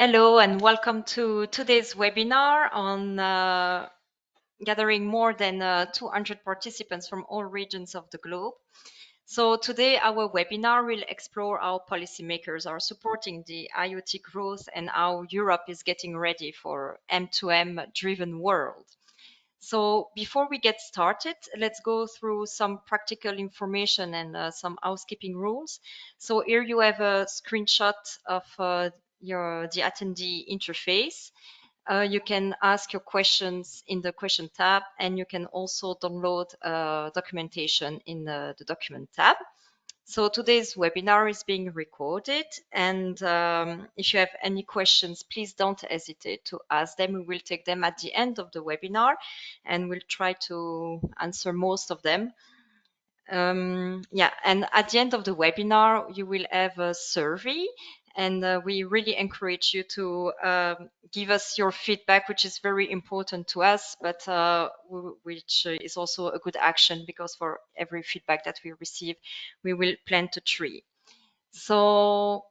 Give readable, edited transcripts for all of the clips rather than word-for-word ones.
Hello and welcome to today's webinar on gathering more than 200 participants from all regions of the globe. So today our webinar will explore how policymakers are supporting the IoT growth and how Europe is getting ready for M2M driven world. So before we get started, let's go through some practical information and some housekeeping rules. So here you have a screenshot of the attendee interface. You can ask your questions in the question tab, and you can also download documentation in the document tab. So today's webinar is being recorded, and if you have any questions, please don't hesitate to ask them. We will take them at the end of the webinar, and we'll try to answer most of them. Yeah, and at the end of the webinar, you will have a survey, and we really encourage you to give us your feedback, which is very important to us, but which is also a good action, because for every feedback that we receive, we will plant a tree. So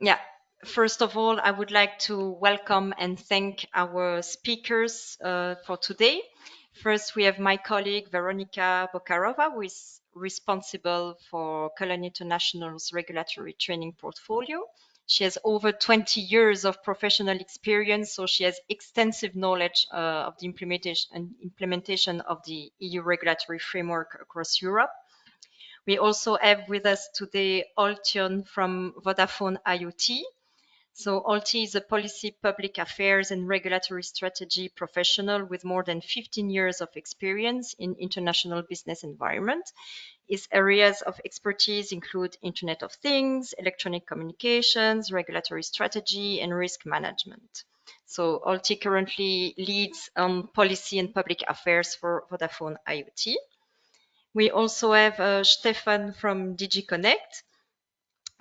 yeah, first of all, I would like to welcome and thank our speakers for today. First, we have my colleague Veronika Bokarova, who is responsible for Cullen International's regulatory training portfolio. She has over 20 years of professional experience, so she has extensive knowledge of the implementation of the EU regulatory framework across Europe. We also have with us today Oltion from Vodafone IoT. So Olti is a policy, public affairs and regulatory strategy professional with more than 15 years of experience in international business environment. His areas of expertise include Internet of Things, electronic communications, regulatory strategy, and risk management. So Olti currently leads policy and public affairs for Vodafone IoT. We also have Stefan from DG Connect.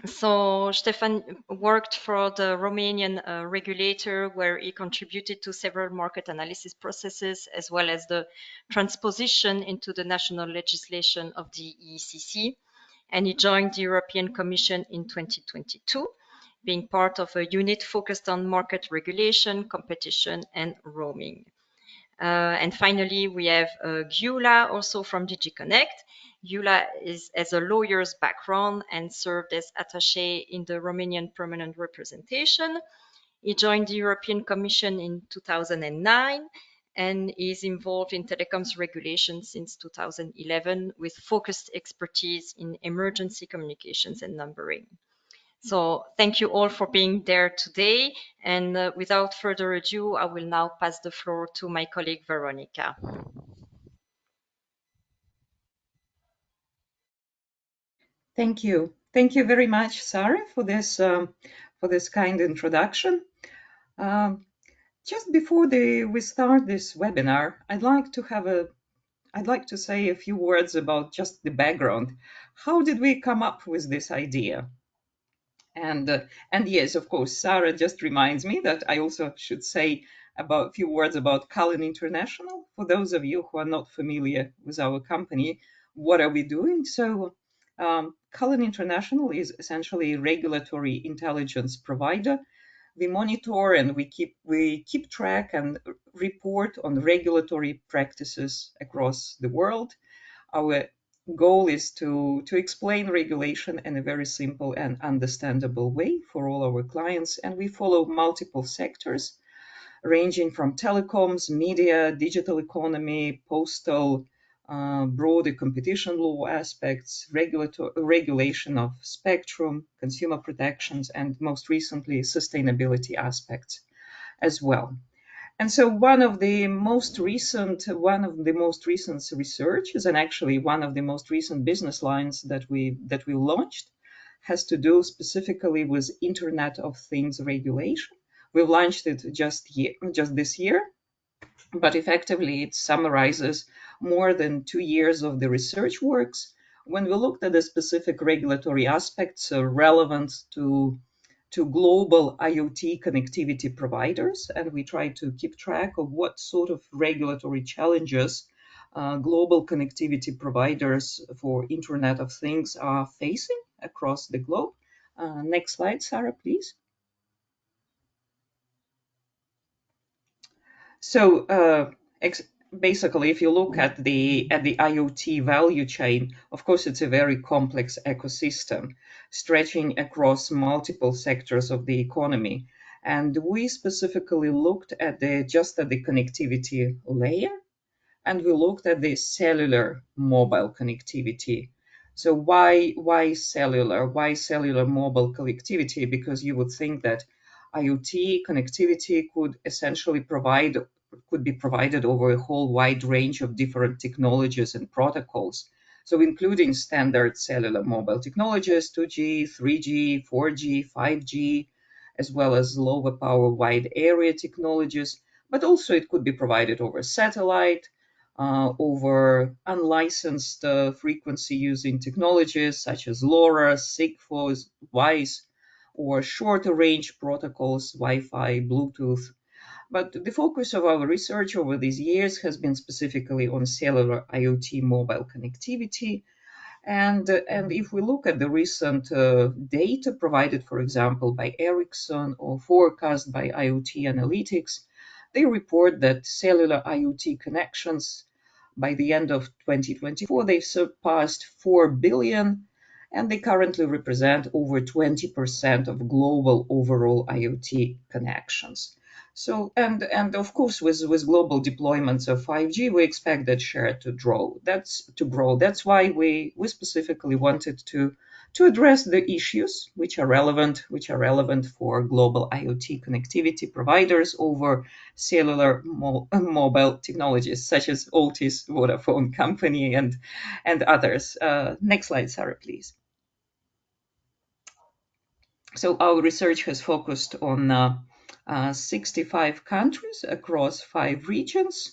So Stefan worked for the Romanian regulator, where he contributed to several market analysis processes, as well as the transposition into the national legislation of the EECC. And he joined the European Commission in 2022, being part of a unit focused on market regulation, competition, and roaming. And finally, we have Gyula, also from DG Connect. Gyula has a lawyer's background and served as attaché in the Romanian permanent representation. He joined the European Commission in 2009 and is involved in telecoms regulation since 2011, with focused expertise in emergency communications and numbering. So thank you all for being there today. And without further ado, I will now pass the floor to my colleague, Veronika. Thank you. Thank you very much, Sarah, for this kind introduction. Just before we start this webinar, I'd like to say a few words about just the background. How did we come up with this idea? And yes, of course, Sarah just reminds me that I also should say about a few words about Cullen International. For those of you who are not familiar with our company, what are we doing? So Cullen International is essentially a regulatory intelligence provider. We monitor and we keep track and report on regulatory practices across the world. Our goal is to explain regulation in a very simple and understandable way for all our clients, and we follow multiple sectors ranging from telecoms, media, digital economy, postal, broader competition law aspects, regulation of spectrum, consumer protections, and most recently sustainability aspects as well. And so one of the most recent researches, and actually one of the most recent business lines that we launched, has to do specifically with Internet of Things regulation. We've launched it just this year, but effectively it summarizes more than 2 years of the research works when we looked at the specific regulatory aspects relevant to global IoT connectivity providers, and we try to keep track of what sort of regulatory challenges global connectivity providers for Internet of Things are facing across the globe. Next slide, Sarah, please. So basically, if you look at the IoT value chain, of course, it's a very complex ecosystem stretching across multiple sectors of the economy. And we specifically looked at the connectivity layer, and we looked at the cellular mobile connectivity. So why cellular? Why cellular mobile connectivity? Because you would think that IoT connectivity could be provided over a whole wide range of different technologies and protocols. So including standard cellular mobile technologies, 2G, 3G, 4G, 5G, as well as lower power wide area technologies, but also it could be provided over satellite, over unlicensed frequency using technologies such as LoRa, Sigfox, WISE, or shorter range protocols, Wi Fi, Bluetooth. But the focus of our research over these years has been specifically on cellular IoT mobile connectivity. And if we look at the recent data provided, for example, by Ericsson or forecast by IoT Analytics, they report that cellular IoT connections by the end of 2024, they surpassed 4 billion, and they currently represent over 20% of global overall IoT connections. So, and of course, with global deployments of 5G, we expect that share to grow. That's why we specifically wanted to address the issues which are relevant for global IoT connectivity providers over cellular mobile technologies such as Altis, Vodafone Company, and others. Next slide, Sarah, please. So our research has focused on 65 countries across 5 regions.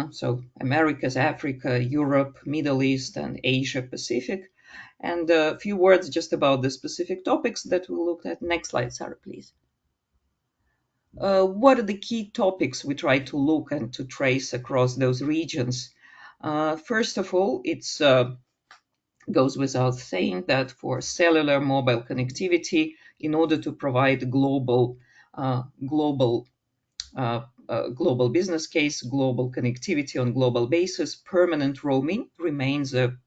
So Americas, Africa, Europe, Middle East, and Asia Pacific. And a few words just about the specific topics that we looked at. Next slide, Sarah, please. What are the key topics we try to look and to trace across those regions? First of all, it goes without saying that for cellular mobile connectivity, in order to provide global business case, global connectivity on global basis, permanent roaming remains a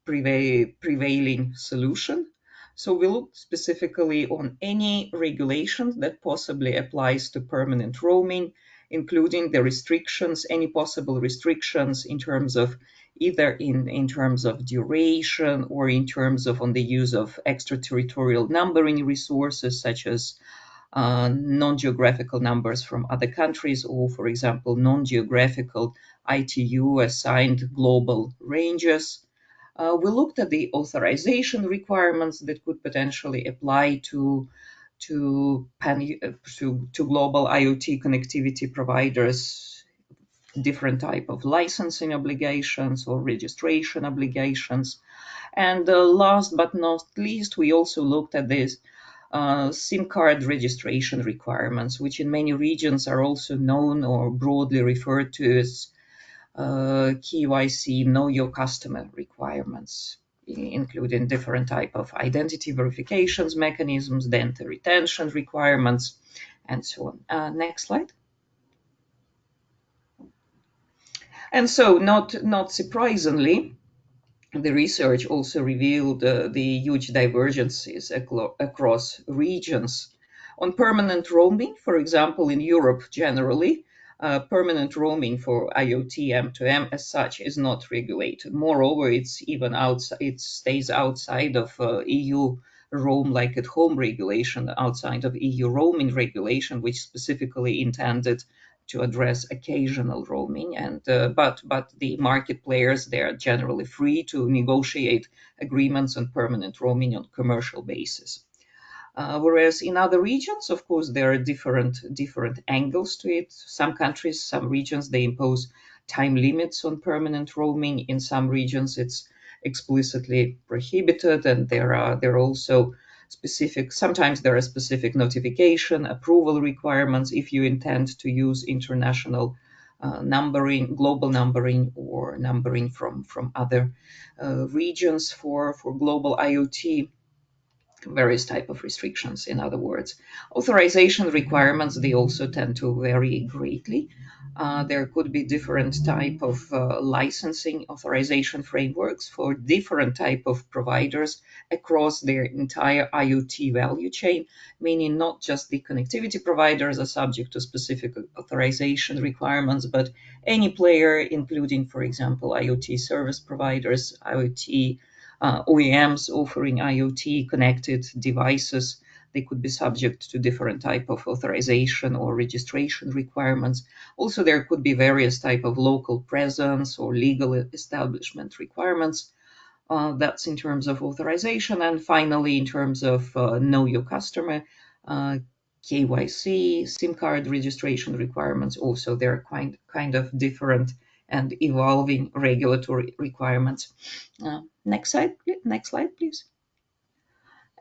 prevailing solution. So we look specifically on any regulation that possibly applies to permanent roaming, including the restrictions, any possible restrictions in terms of either in terms of duration or in terms of on the use of extraterritorial numbering resources such as non-geographical numbers from other countries or, for example, non-geographical ITU assigned global ranges. We looked at the authorization requirements that could potentially apply to global IoT connectivity providers, different type of licensing obligations or registration obligations. And last but not least, we also looked at this SIM card registration requirements, which in many regions are also known or broadly referred to as KYC, know your customer requirements, including different type of identity verifications mechanisms, data retention requirements, and so on. Next slide. And so, not surprisingly, the research also revealed the huge divergences across regions. On permanent roaming, for example, in Europe generally, permanent roaming for IoT M2M as such is not regulated. Moreover, it stays outside of EU roam like at home regulation, outside of EU roaming regulation, which specifically intended to address occasional roaming. And but the market players, they are generally free to negotiate agreements on permanent roaming on commercial basis. Whereas in other regions, of course, there are different angles to it. Some countries, some regions, they impose time limits on permanent roaming. In some regions, it's explicitly prohibited, and there are also specific. Sometimes there are specific notification, approval requirements if you intend to use international numbering, global numbering, or numbering from other regions for global IoT. various type of restrictions. In other words, authorization requirements, they also tend to vary greatly. There could be different type of licensing authorization frameworks for different type of providers across their entire IoT value chain, meaning not just the connectivity providers are subject to specific authorization requirements, but any player, including, for example, IoT service providers, IoT OEMs offering IoT connected devices. They could be subject to different type of authorization or registration requirements. Also, there could be various type of local presence or legal establishment requirements. That's in terms of authorization. And finally, in terms of know your customer, KYC, SIM card registration requirements, also they're kind of different and evolving regulatory requirements. Next slide, please.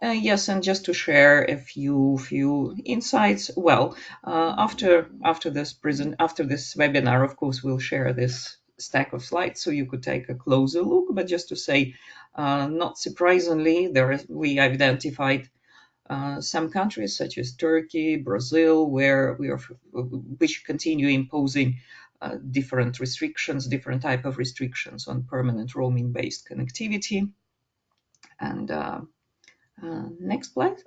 Yes, and just to share a few insights. Well, after this webinar, of course, we'll share this stack of slides so you could take a closer look. But just to say, not surprisingly, we identified some countries such as Turkey, Brazil, which continue imposing different restrictions, different type of restrictions on permanent roaming-based connectivity. And next slide,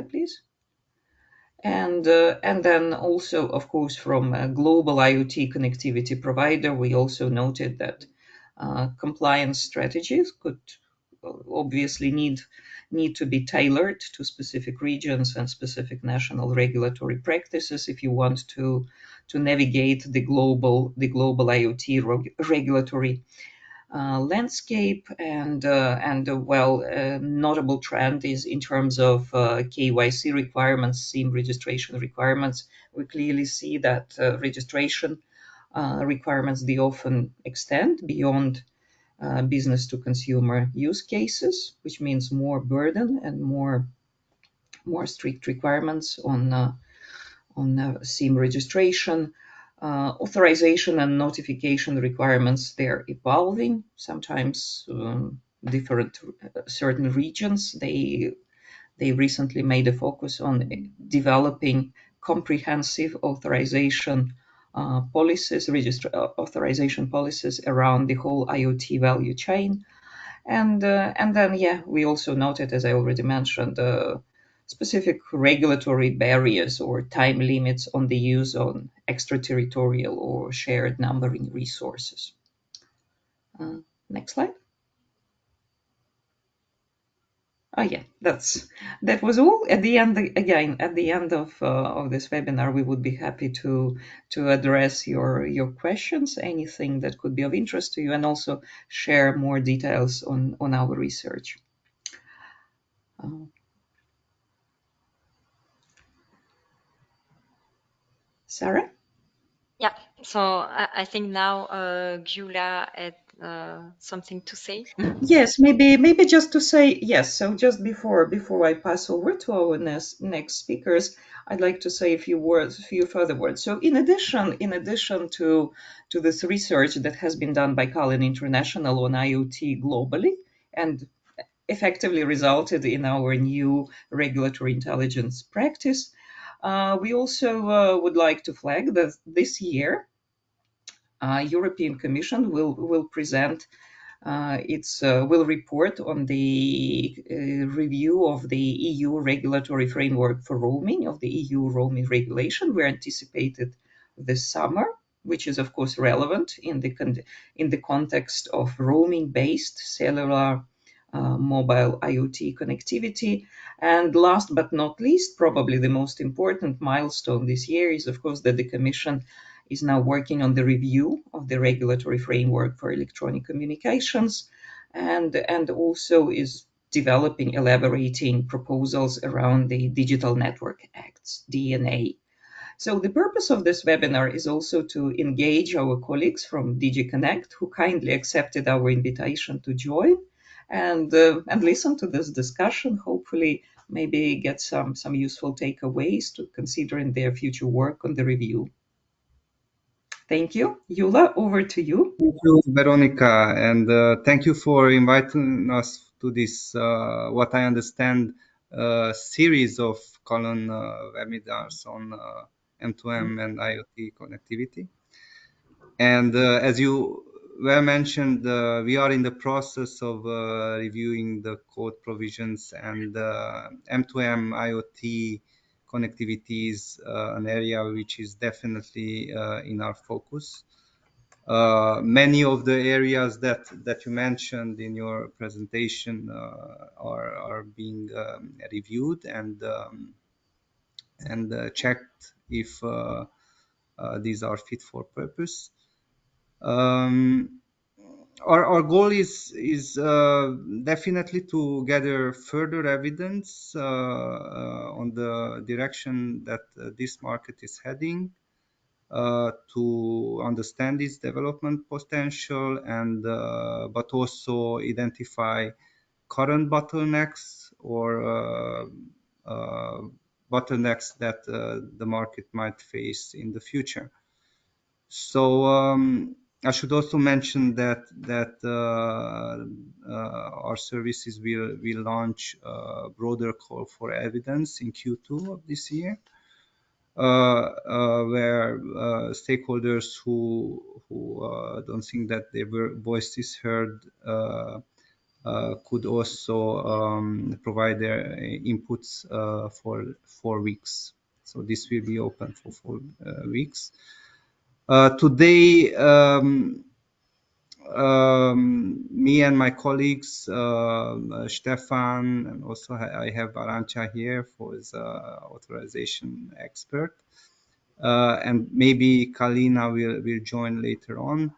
please. And then also, of course, from a global IoT connectivity provider, we also noted that compliance strategies could obviously need to be tailored to specific regions and specific national regulatory practices if you want to navigate the global IoT regulatory landscape. And notable trend is in terms of KYC requirements, SIM registration requirements. We clearly see that registration requirements, they often extend beyond business to consumer use cases, which means more burden and more strict requirements on SIM registration. Authorization and notification requirements, they're evolving. Sometimes different certain regions, they recently made a focus on developing comprehensive authorization policies, authorization policies around the whole IoT value chain. And then, yeah, we also noted, as I already mentioned, specific regulatory barriers or time limits on the use of extraterritorial or shared numbering resources. Next slide. Oh yeah, that was all. At the end, again, at the end of this webinar, we would be happy to address your questions, anything that could be of interest to you, and also share more details on our research. Sarah? Yeah, so I think now Gyula had something to say. Yes, maybe just to say yes. So just before I pass over to our next speakers, I'd like to say a few further words. So in addition to this research that has been done by Cullen International on IoT globally and effectively resulted in our new regulatory intelligence practice, we also would like to flag that this year, European Commission will present will report on the review of the EU regulatory framework for roaming, of the EU roaming regulation. We're anticipated this summer, which is of course relevant in the context of roaming-based cellular mobile IoT connectivity. And last but not least, probably the most important milestone this year is, of course, that the Commission is now working on the review of the regulatory framework for electronic communications, and also is elaborating proposals around the Digital Network Act's DNA. So the purpose of this webinar is also to engage our colleagues from DG Connect, who kindly accepted our invitation to join and listen to this discussion, hopefully maybe get some useful takeaways to consider in their future work on the review. Thank you. Yula, over to you. Thank you, Veronica, and thank you for inviting us to this, what I understand, series of Colon webinars on M2M and IoT connectivity. And as you well mentioned, we are in the process of reviewing the code provisions, and M2M IoT connectivity is an area which is definitely in our focus. Many of the areas that you mentioned in your presentation are being reviewed and checked if these are fit for purpose. Our goal is definitely to gather further evidence on the direction that this market is heading, to understand its development potential, and but also identify current bottlenecks or bottlenecks that the market might face in the future. So I should also mention that our services will launch a broader call for evidence in Q2 of this year, where stakeholders who don't think that their voice is heard could also provide their inputs for 4 weeks. So this will be open for 4 weeks. Today, me and my colleagues, Stefan, and also I have Arantxa here for his authorization expert, and maybe Kalina will join later on.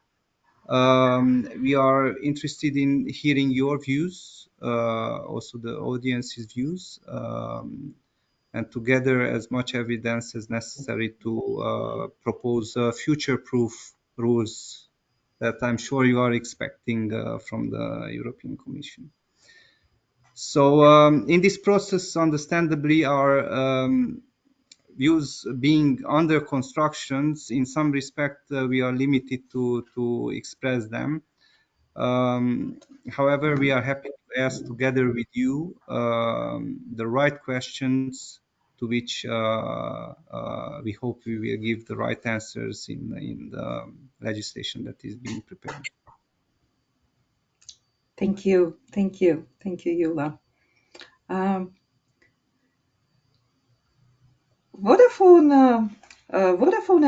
We are interested in hearing your views, also the audience's views, and to gather as much evidence as necessary to propose future-proof rules that I'm sure you are expecting from the European Commission. So in this process, understandably, our views being under constructions, in some respect, we are limited to express them. However, we are happy to ask together with you the right questions to which we hope we will give the right answers in the legislation that is being prepared. Thank you, thank you, thank you, Yula. Vodafone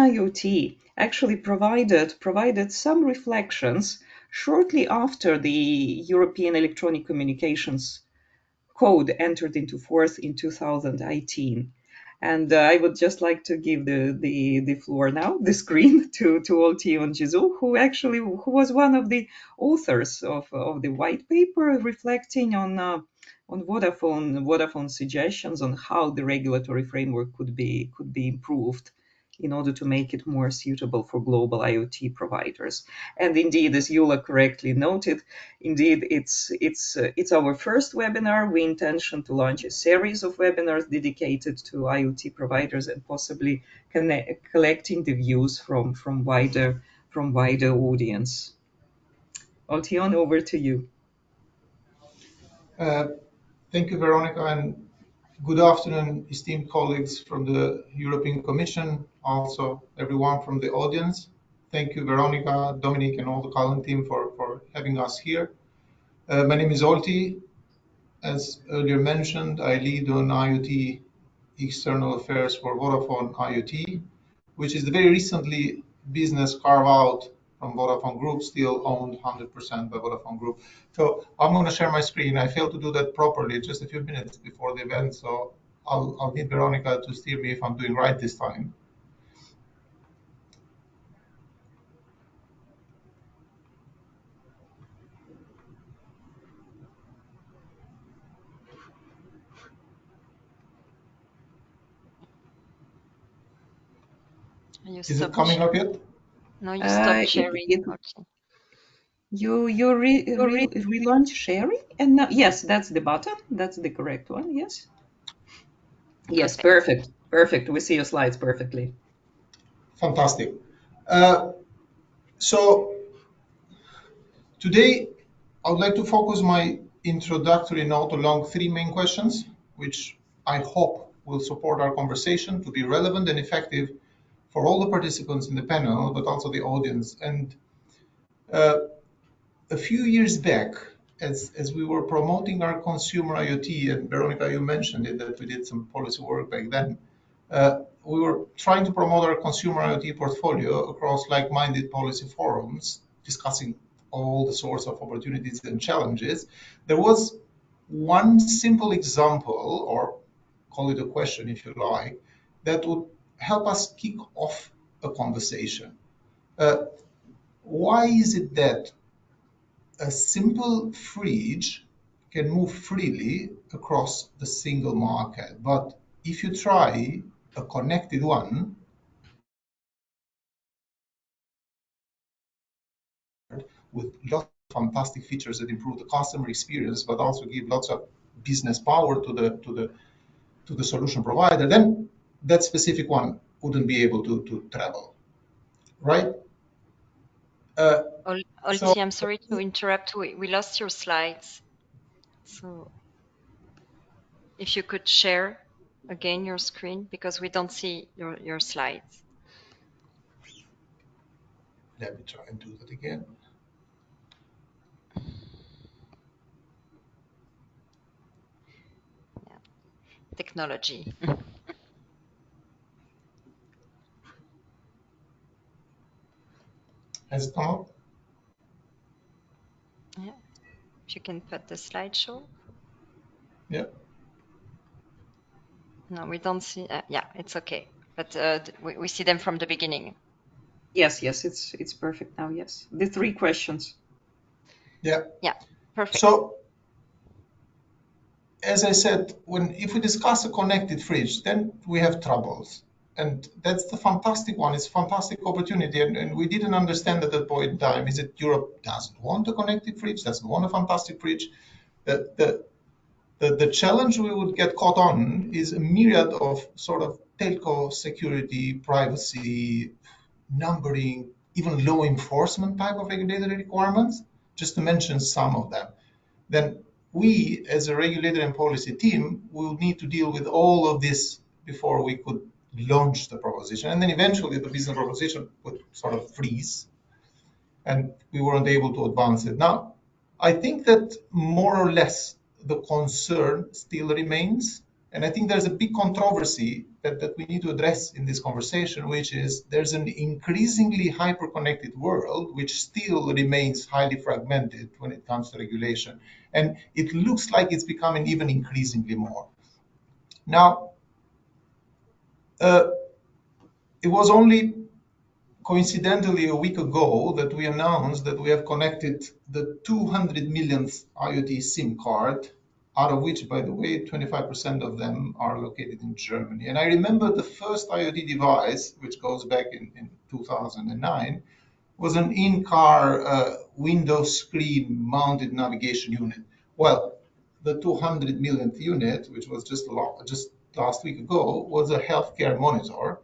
IoT actually provided some reflections shortly after the European Electronic Communications Code entered into force in 2018. And I would just like to give the floor now, the screen, to Oltion Jizu, who was one of the authors of the white paper reflecting on Vodafone suggestions on how the regulatory framework could be improved in order to make it more suitable for global IoT providers. And indeed, as Yula correctly noted, indeed, it's our first webinar. We intention to launch a series of webinars dedicated to IoT providers and possibly collecting the views from wider audience. Oltion, over to you. Thank you, Veronica, and good afternoon, esteemed colleagues from the European Commission, also everyone from the audience. Thank you, Veronica, Dominic, and all the Colin team for having us here. My name is Olti. As earlier mentioned, I lead on IoT external affairs for Vodafone IoT, which is the very recently business carve out from Vodafone Group, still owned 100% by Vodafone Group. So I'm going to share my screen. I failed to do that properly just a few minutes before the event, so I'll need Veronica to steer me if I'm doing right this time. Is it coming up yet? No, you stopped sharing. You relaunch sharing, and now, yes, that's the button. That's the correct one. Yes. Yes, perfect. We see your slides perfectly. Fantastic. So today I would like to focus my introductory note along 3 main questions. which I hope will support our conversation to be relevant and effective for all the participants in the panel, but also the audience. And a few years back, as we were promoting our consumer IoT, and Veronica, you mentioned it, that we did some policy work back then, we were trying to promote our consumer IoT portfolio across like-minded policy forums, discussing all the sorts of opportunities and challenges. There was one simple example, or call it a question if you like, that would help us kick off a conversation. Why is it that a simple fridge can move freely across the single market, but if you try a connected one with lots of fantastic features that improve the customer experience, but also give lots of business power to the solution provider, then that specific one wouldn't be able to travel, right? So Olti, I'm sorry to interrupt. We lost your slides. So if you could share again your screen, because we don't see your slides. let me try and do that again. Yeah. Technology. Has it come up? Yeah. If you can put the slideshow. Yeah. No, we don't see. Yeah, it's okay. But we see them from the beginning. Yes, it's perfect now. Yes, the three questions. Yeah. Yeah, perfect. So, as I said, if we discuss a connected fridge, then we have troubles. And that's the fantastic one. It's a fantastic opportunity. And we didn't understand at that point in time, is it Europe doesn't want a connected fridge, doesn't want a fantastic fridge? The challenge we would get caught on is a myriad of sort of telco security, privacy, numbering, even law enforcement type of regulatory requirements, just to mention some of them. Then we, as a regulator and policy team, will need to deal with all of this before we could launch the proposition. And then eventually the business proposition would sort of freeze and we weren't able to advance it. Now, I think that more or less the concern still remains. And I think there's a big controversy that we need to address in this conversation, which is there's an increasingly hyper-connected world, which still remains highly fragmented when it comes to regulation. And it looks like it's becoming even increasingly more. Now, it was only coincidentally a week ago that we announced that we have connected the 200 millionth IoT SIM card, out of which, by the way, 25% of them are located in Germany. And I remember the first IoT device, which goes back in 2009, was an in-car window screen mounted navigation unit. Well, the 200 millionth unit, which was just last week ago, was a healthcare monitor,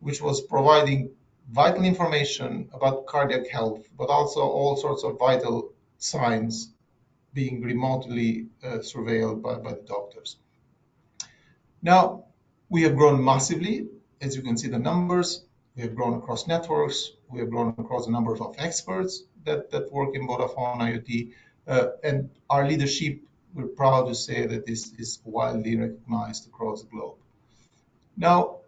which was providing vital information about cardiac health, but also all sorts of vital signs being remotely surveilled by the doctors. Now, we have grown massively. As you can see the numbers, we have grown across networks. We have grown across a number of experts that work in Vodafone IoT. And our leadership, we're proud to say that this is widely recognized across the globe. Now,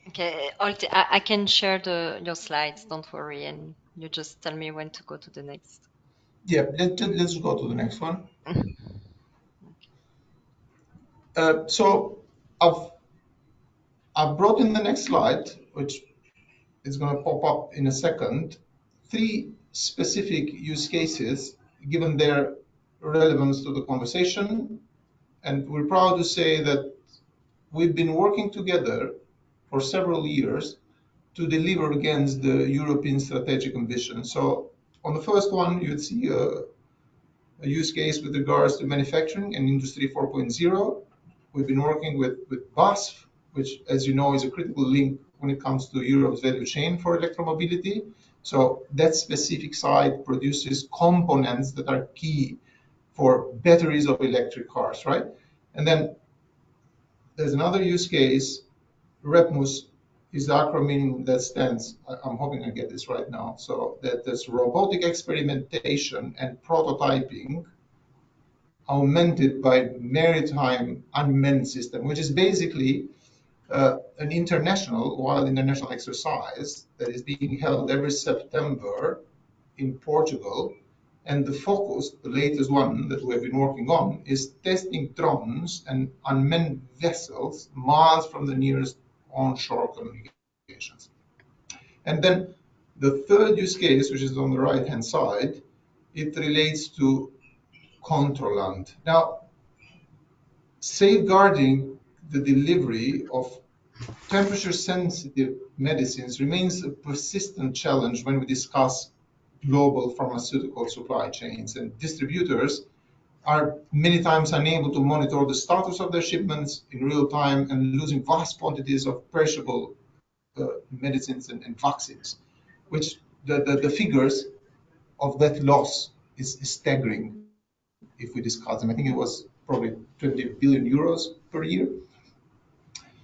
Okay, Olti, I can share your slides. Don't worry, and you just tell me when to go to the next. yeah, let's go to the next one. So I've brought in the next slide, which is going to pop up in a second, three specific use cases given their relevance to the conversation. And we're proud to say that we've been working together for several years to deliver against the European strategic ambition. So on the first one, you'd see a use case with regards to manufacturing and Industry 4.0. We've been working with BASF, which, as you know, is a critical link when it comes to Europe's value chain for electromobility. So that specific site produces components that are key for batteries of electric cars, right? And then there's another use case, REPMUS is the acronym that stands, I'm hoping I get this right now, so that's robotic experimentation and prototyping augmented by maritime unmanned system, which is basically an wild international exercise that is being held every September in Portugal. And the focus, the latest one that we've been working on, is testing drones and unmanned vessels miles from the nearest onshore communications. And then the third use case, which is on the right-hand side, it relates to Controland. Now, safeguarding the delivery of temperature-sensitive medicines remains a persistent challenge when we discuss global pharmaceutical supply chains, and distributors are many times unable to monitor the status of their shipments in real time and losing vast quantities of perishable medicines and vaccines, which the figures of that loss is staggering if we discuss them. I think it was probably 20 billion euros per year.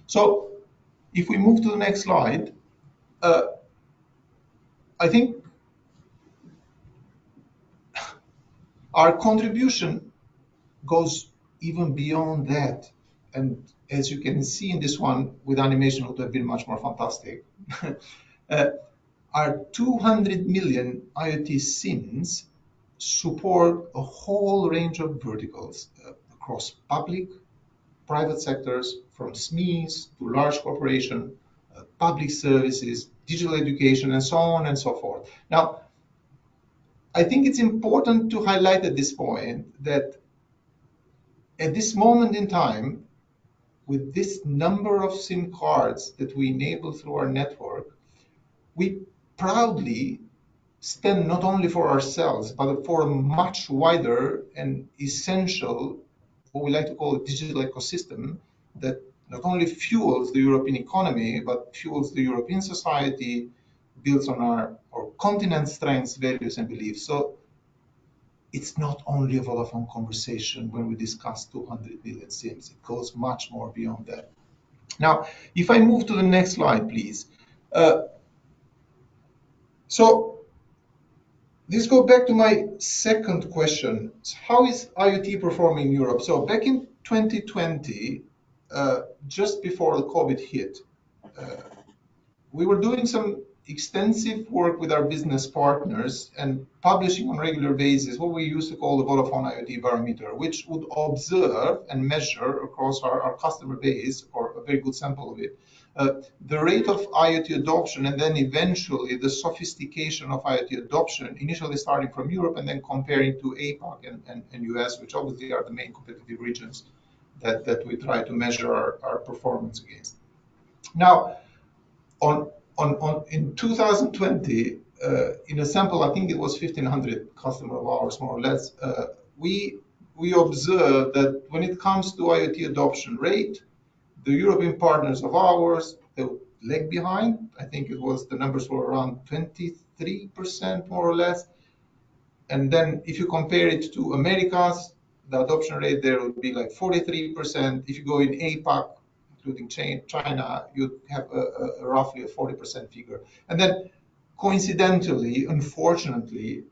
So if we move to the next slide, I think our contribution goes even beyond that. And as you can see in this one, with animation, it would have been much more fantastic. Our 200 million IoT SIMs support a whole range of verticals across public, private sectors, from SMEs to large corporation, public services, digital education, and so on and so forth. Now, I think it's important to highlight at this point that at this moment in time, with this number of SIM cards that we enable through our network, we proudly stand not only for ourselves, but for a much wider and essential, what we like to call a digital ecosystem that not only fuels the European economy, but fuels the European society, builds on our continent's strengths, values, and beliefs. So it's not only a Vodafone conversation when we discuss 200 million SIMs. It goes much more beyond that. Now, if I move to the next slide, please. So this goes back to my second question. How is IoT performing in Europe? So back in 2020, just before the COVID hit, we were doing some extensive work with our business partners and publishing on a regular basis what we used to call the Vodafone IoT barometer, which would observe and measure across our customer base, or a very good sample of it, the rate of IoT adoption, and then eventually the sophistication of IoT adoption, initially starting from Europe and then comparing to APAC and US, which obviously are the main competitive regions that we try to measure our performance against. Now, in 2020, in a sample, I think it was 1,500 customer of ours, more or less, we observed that when it comes to IoT adoption rate, the European partners of ours, they lag behind. I think the numbers were around 23%, more or less. And then if you compare it to Americas, the adoption rate there would be like 43%. If you go in APAC, including China, you'd have a roughly a 40% figure. And then coincidentally, unfortunately,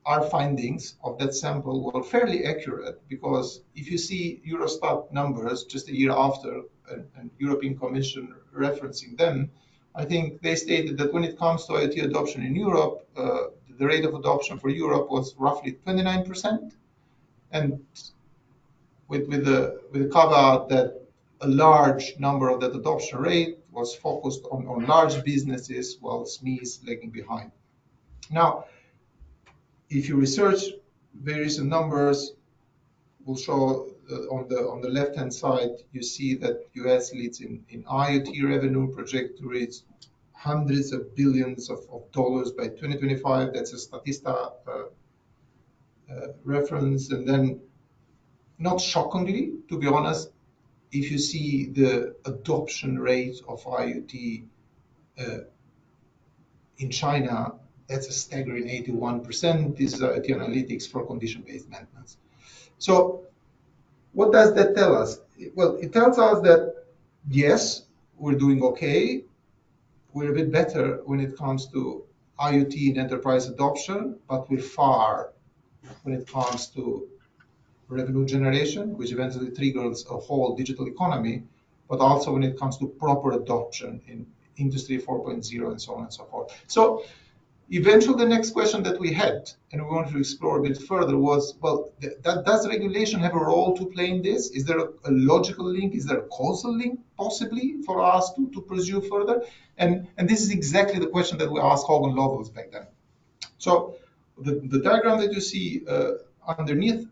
our findings of that sample were fairly accurate, because if you see Eurostat numbers just a year after, and European Commission referencing them, I think they stated that when it comes to IoT adoption in Europe, the rate of adoption for Europe was roughly 29%. And with the caveat that a large number of that adoption rate was focused on large businesses, while SMEs lagging behind. Now, if you research very recent numbers, will show on the left-hand side, you see that US leads in IoT revenue, projected to reach hundreds of billions of dollars by 2025. That's a Statista reference. And then, not shockingly, to be honest, if you see the adoption rate of IoT In China, that's a staggering 81%. This is IoT analytics for condition-based maintenance. So what does that tell us? Well, it tells us that, yes, we're doing okay. We're a bit better when it comes to IoT and enterprise adoption, but we're far when it comes to revenue generation, which eventually triggers a whole digital economy, but also when it comes to proper adoption in Industry 4.0 and so on and so forth. So eventually, the next question that we had, and we wanted to explore a bit further, was, well, does regulation have a role to play in this? Is there a logical link? Is there a causal link, possibly, for us to pursue further? And this is exactly the question that we asked Hogan Lovells back then. So the diagram that you see underneath,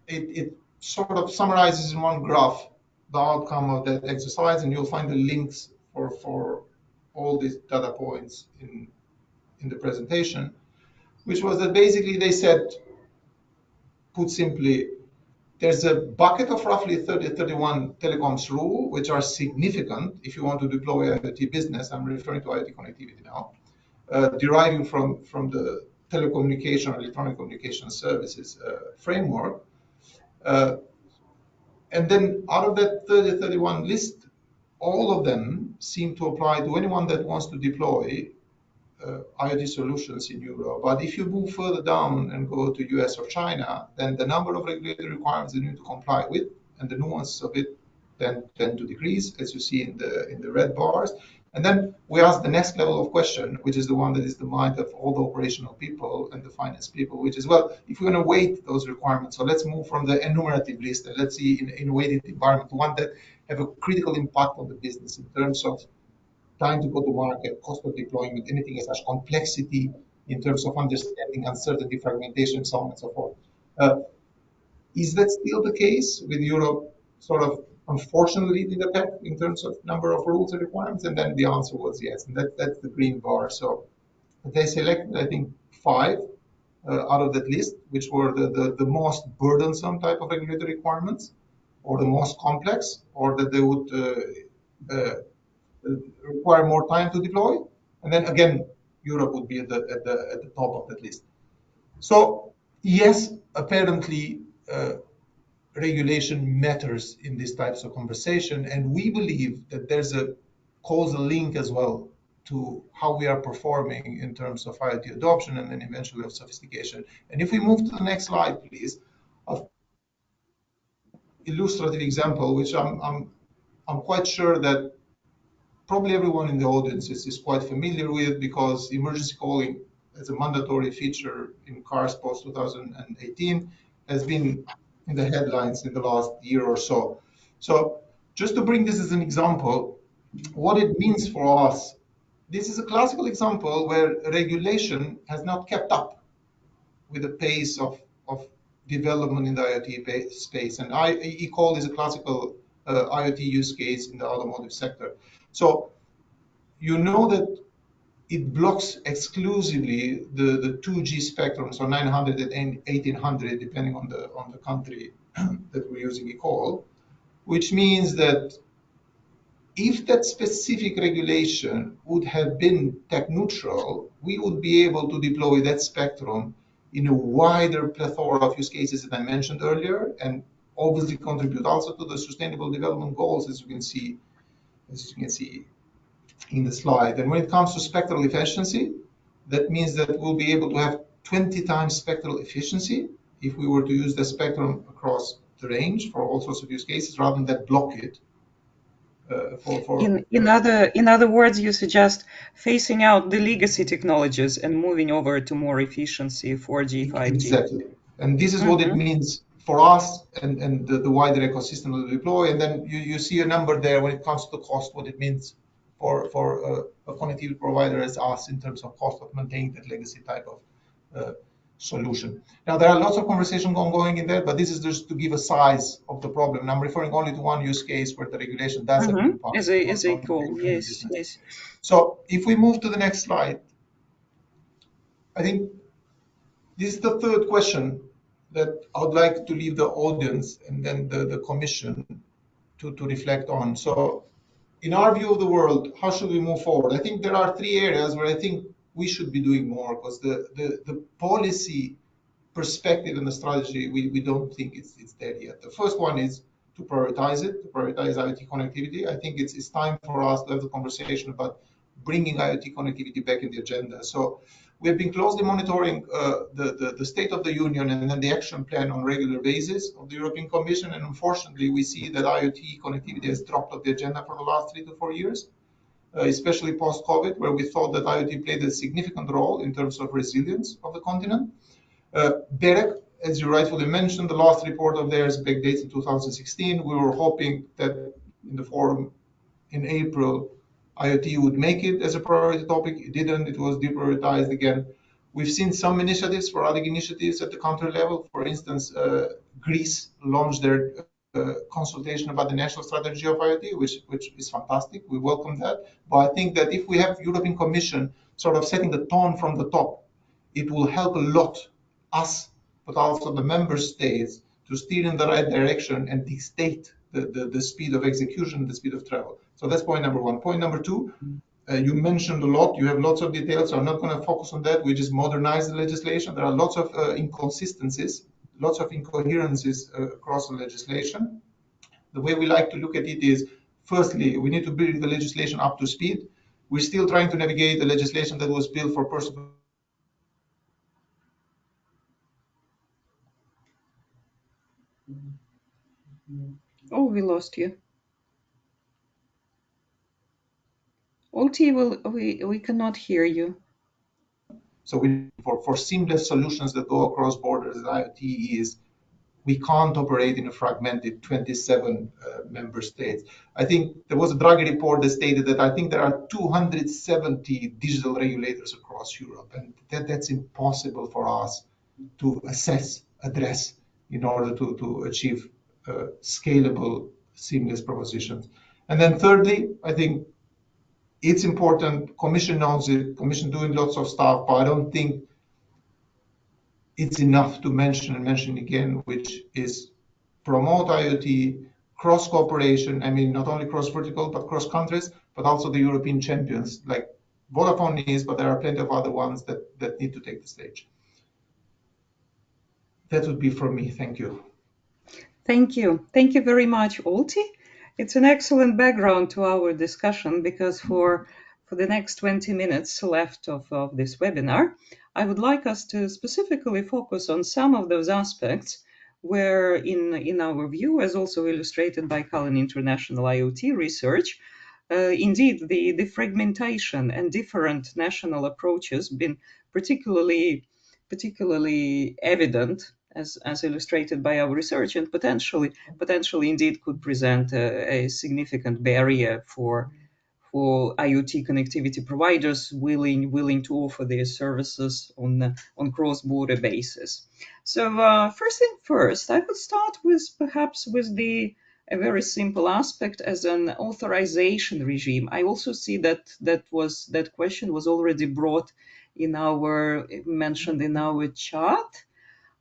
it sort of summarizes in one graph the outcome of that exercise, and you'll find the links for all these data points in the presentation, which was that basically they said, put simply, there's a bucket of roughly 31 telecoms rule, which are significant if you want to deploy IoT business. I'm referring to IoT connectivity now, deriving from the telecommunication or electronic communication services framework. And then out of that 31 list, all of them seem to apply to anyone that wants to deploy IoT solutions in Europe. But if you move further down and go to US or China, then the number of regulatory requirements you need to comply with and the nuances of it then tend to decrease, as you see in the red bars. And then we ask the next level of question, which is the one that is the mind of all the operational people and the finance people, which is, well, if we're going to weight those requirements, so let's move from the enumerative list and let's see in a weighted environment, one that have a critical impact on the business in terms of time to go to market, cost of deployment, anything as such, complexity in terms of understanding, uncertainty, fragmentation, so on and so forth. Is that still the case with Europe sort of unfortunately leading the pack in terms of number of rules and requirements? And then the answer was yes, and that's the green bar. So they selected, I think, 5 out of that list, which were the most burdensome type of regulatory requirements, or the most complex, or that they would require more time to deploy. And then again, Europe would be at the top of that list. So yes, apparently regulation matters in these types of conversation, and we believe that there's a causal link as well to how we are performing in terms of IoT adoption and then eventually of sophistication. And if we move to the next slide, please, of illustrative example, which I'm quite sure that probably everyone in the audience is quite familiar with, because emergency calling as a mandatory feature in cars post 2018 has been in the headlines in the last year or so. So just to bring this as an example, what it means for us, this is a classical example where regulation has not kept up with the pace of development in the IoT space. And eCall is a classical IoT use case in the automotive sector. So you know that it blocks exclusively the 2G spectrum, so 900 and 1800, depending on the country that we're using eCall, which means that if that specific regulation would have been tech neutral, we would be able to deploy that spectrum in a wider plethora of use cases that I mentioned earlier, and obviously contribute also to the sustainable development goals, as you can see in the slide. And when it comes to spectral efficiency, that means that we'll be able to have 20 times spectral efficiency if we were to use the spectrum across the range for all sorts of use cases, rather than block it. In other words, you suggest phasing out the legacy technologies and moving over to more efficiency 4G, 5G. Exactly. And this is what it means for us and the wider ecosystem to deploy. And then you see a number there when it comes to the cost, what it means for a connectivity provider as us in terms of cost of maintaining that legacy type of solution. Now, there are lots of conversation ongoing in there, but this is just to give a size of the problem. And I'm referring only to one use case where the regulation does have an impact. As a call, yes, yes. So if we move to the next slide, I think this is the third question that I would like to leave the audience and then the commission to reflect on. So in our view of the world, how should we move forward? I think there are 3 areas where I think we should be doing more, because the policy perspective and the strategy, we don't think it's there yet. The first one is to prioritize it, to prioritize IoT connectivity. I think it's time for us to have the conversation about bringing IoT connectivity back in the agenda. So we have been closely monitoring the state of the union and then the action plan on a regular basis of the European Commission. And unfortunately, we see that IoT connectivity has dropped off the agenda for the last 3 to 4 years, especially post-COVID, where we thought that IoT played a significant role in terms of resilience of the continent. BEREC, as you rightfully mentioned, the last report of theirs backdates in 2016. We were hoping that in the forum in April, IoT would make it as a priority topic. It didn't. It was deprioritized again. We've seen some initiatives, sporadic initiatives at the country level. For instance, Greece launched their consultation about the national strategy of IoT, which is fantastic. We welcome that. But I think that if we have European Commission sort of setting the tone from the top, it will help a lot us, but also the member states, to steer in the right direction and dictate the speed of execution, the speed of travel. So that's point number one. Point number two, you mentioned a lot, you have lots of details, so I'm not going to focus on that. We just modernize the legislation. There are lots of inconsistencies, lots of incoherencies across the legislation. The way we like to look at it is, firstly, we need to bring the legislation up to speed. We're still trying to navigate the legislation that was built for personal. Oh, we lost you. OT, we cannot hear you. So for seamless solutions that go across borders, IoT is, we can't operate in a fragmented 27 member states. I think there was a Draghi report that stated that I think there are 270 digital regulators across Europe, and that's impossible for us to assess, address, in order to achieve scalable, seamless propositions. And then thirdly, I think it's important, Commission knows it, Commission doing lots of stuff, but I don't think it's enough to mention and mention again, which is promote IoT, cross cooperation. I mean, not only cross vertical, but cross countries, but also the European champions like Vodafone is, but there are plenty of other ones that need to take the stage. That would be from me. Thank you. Thank you. Thank you very much, Olti. It's an excellent background to our discussion, because for the next 20 minutes left of this webinar, I would like us to specifically focus on some of those aspects where, in our view, as also illustrated by Cullen International IoT research, indeed, the fragmentation and different national approaches been particularly evident, as illustrated by our research, and potentially indeed could present a significant barrier for IoT connectivity providers willing to offer their services on cross-border basis. So first thing first, I would start with perhaps with a very simple aspect as an authorization regime. I also see that question was already brought mentioned in our chat.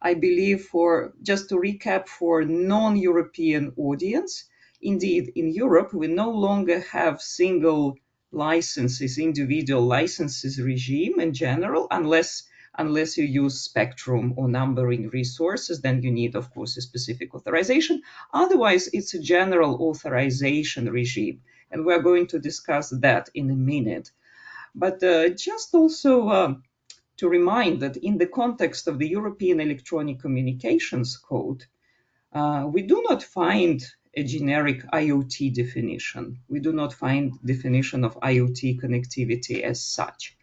I believe, for just to recap for non-European audience, indeed, in Europe, we no longer have single licenses, individual licenses regime in general, unless you use spectrum or numbering resources, then you need, of course, a specific authorization. Otherwise, it's a general authorization regime, and we're going to discuss that in a minute. But just also to remind that in the context of the European Electronic Communications Code, we do not find a generic IoT definition. We do not find definition of IoT connectivity as such.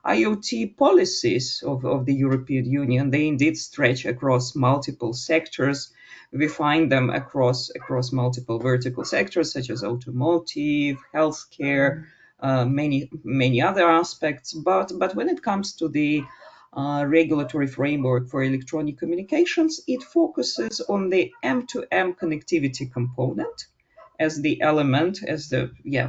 IoT policies of the European Union, they indeed stretch across multiple sectors. We find them across multiple vertical sectors, such as automotive, healthcare, many other aspects. But when it comes to the regulatory framework for electronic communications, it focuses on the M2M connectivity component as the element,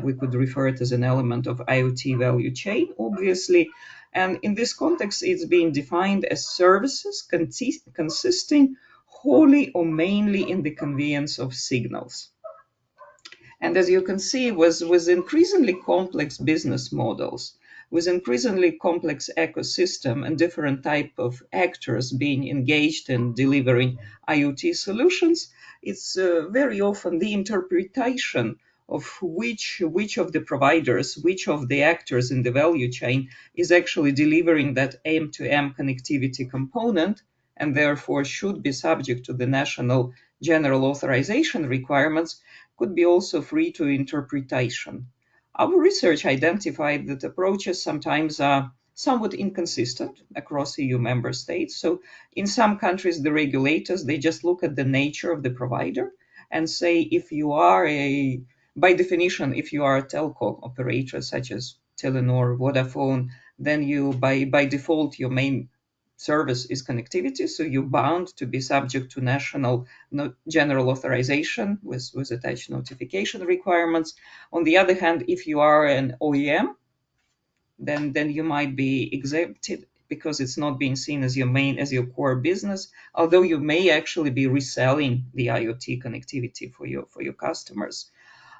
we could refer it as an element of IoT value chain, obviously. And in this context, it's being defined as services consisting wholly or mainly in the conveyance of signals. And as you can see, with increasingly complex business models, with increasingly complex ecosystem and different type of actors being engaged in delivering IoT solutions, it's very often the interpretation of which of the providers, which of the actors in the value chain is actually delivering that M2M connectivity component, and therefore should be subject to the national general authorization requirements, could be also free to interpretation. Our research identified that approaches sometimes are somewhat inconsistent across EU member states. So in some countries, the regulators, they just look at the nature of the provider and say, if you are by definition, if you are a telco operator such as Telenor, Vodafone, then you, by default, your main service is connectivity, so you're bound to be subject to national general authorization with attached notification requirements. On the other hand, if you are an OEM, then you might be exempted because it's not being seen as your core business, although you may actually be reselling the IoT connectivity for your customers.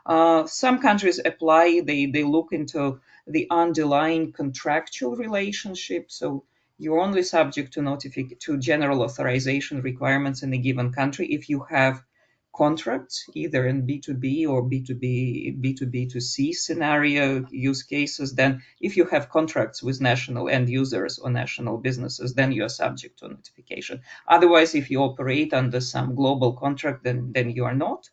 Some countries apply, they look into the underlying contractual relationship. So you're only subject to general authorization requirements in a given country if you have contracts, either in B2B or B2B2C scenario use cases. Then if you have contracts with national end users or national businesses, then you are subject to notification. Otherwise, if you operate under some global contract, then you are not.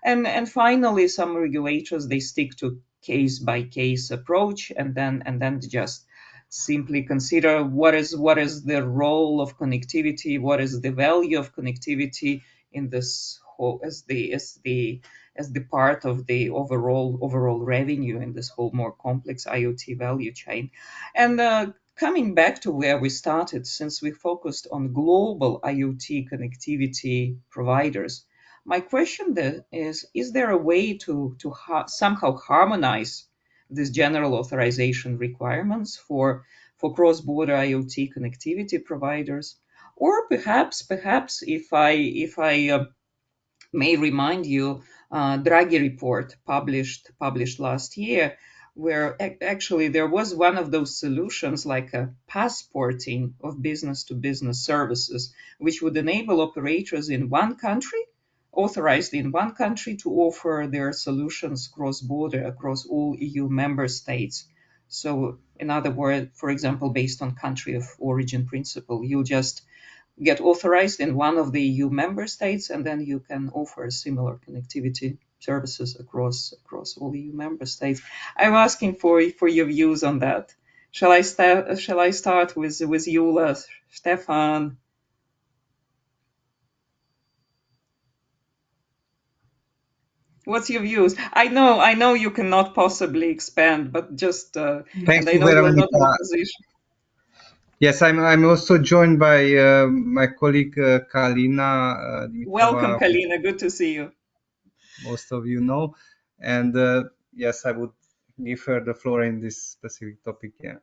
And finally, some regulators, they stick to case by case approach and then just simply consider what is the role of connectivity, what is the value of connectivity in this whole as the part of the overall revenue in this whole more complex IoT value chain. And coming back to where we started, since we focused on global IoT connectivity providers, my question then is there a way to somehow harmonize these general authorization requirements for cross-border IoT connectivity providers? Or perhaps if I may remind you, Draghi report published last year, where actually there was one of those solutions like a passporting of business-to-business services, which would enable operators in one country, authorized in one country, to offer their solutions cross-border across all EU member states. So in other words, for example, based on country of origin principle, you just get authorized in one of the EU member states, and then you can offer similar connectivity services across all EU member states. I'm asking for your views on that. Shall I start with Yula, Stefan? What's your views? I know you cannot possibly expand, but just and Thank I you, know you are not in a Veronica. position. Yes, I'm also joined by my colleague Kalina Welcome, Dimitrova, who Kalina. Good to see you. most of you know. And yes, I would give her the floor in this specific topic. Yeah.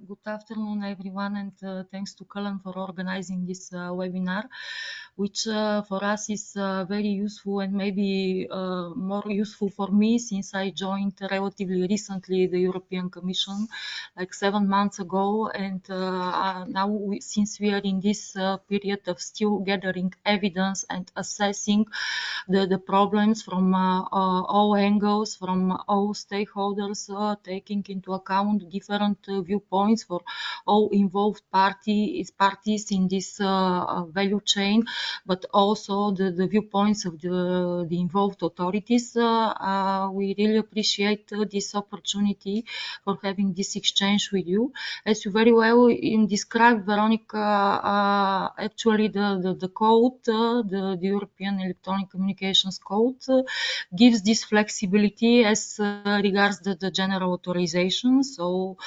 Good afternoon, everyone, and thanks to Cullen for organizing this webinar, which for us is very useful and maybe more useful for me since I joined relatively recently the European Commission, like 7 months ago, and now since we are in this period of still gathering evidence and assessing the problems from all angles, from all stakeholders, taking into account different viewpoints for all involved parties in this value chain, but also the viewpoints of the involved authorities. We really appreciate this opportunity for having this exchange with you. As you very well described, Veronica, actually the code, the European Electronic Communications Code, gives this flexibility as regards the general authorization. So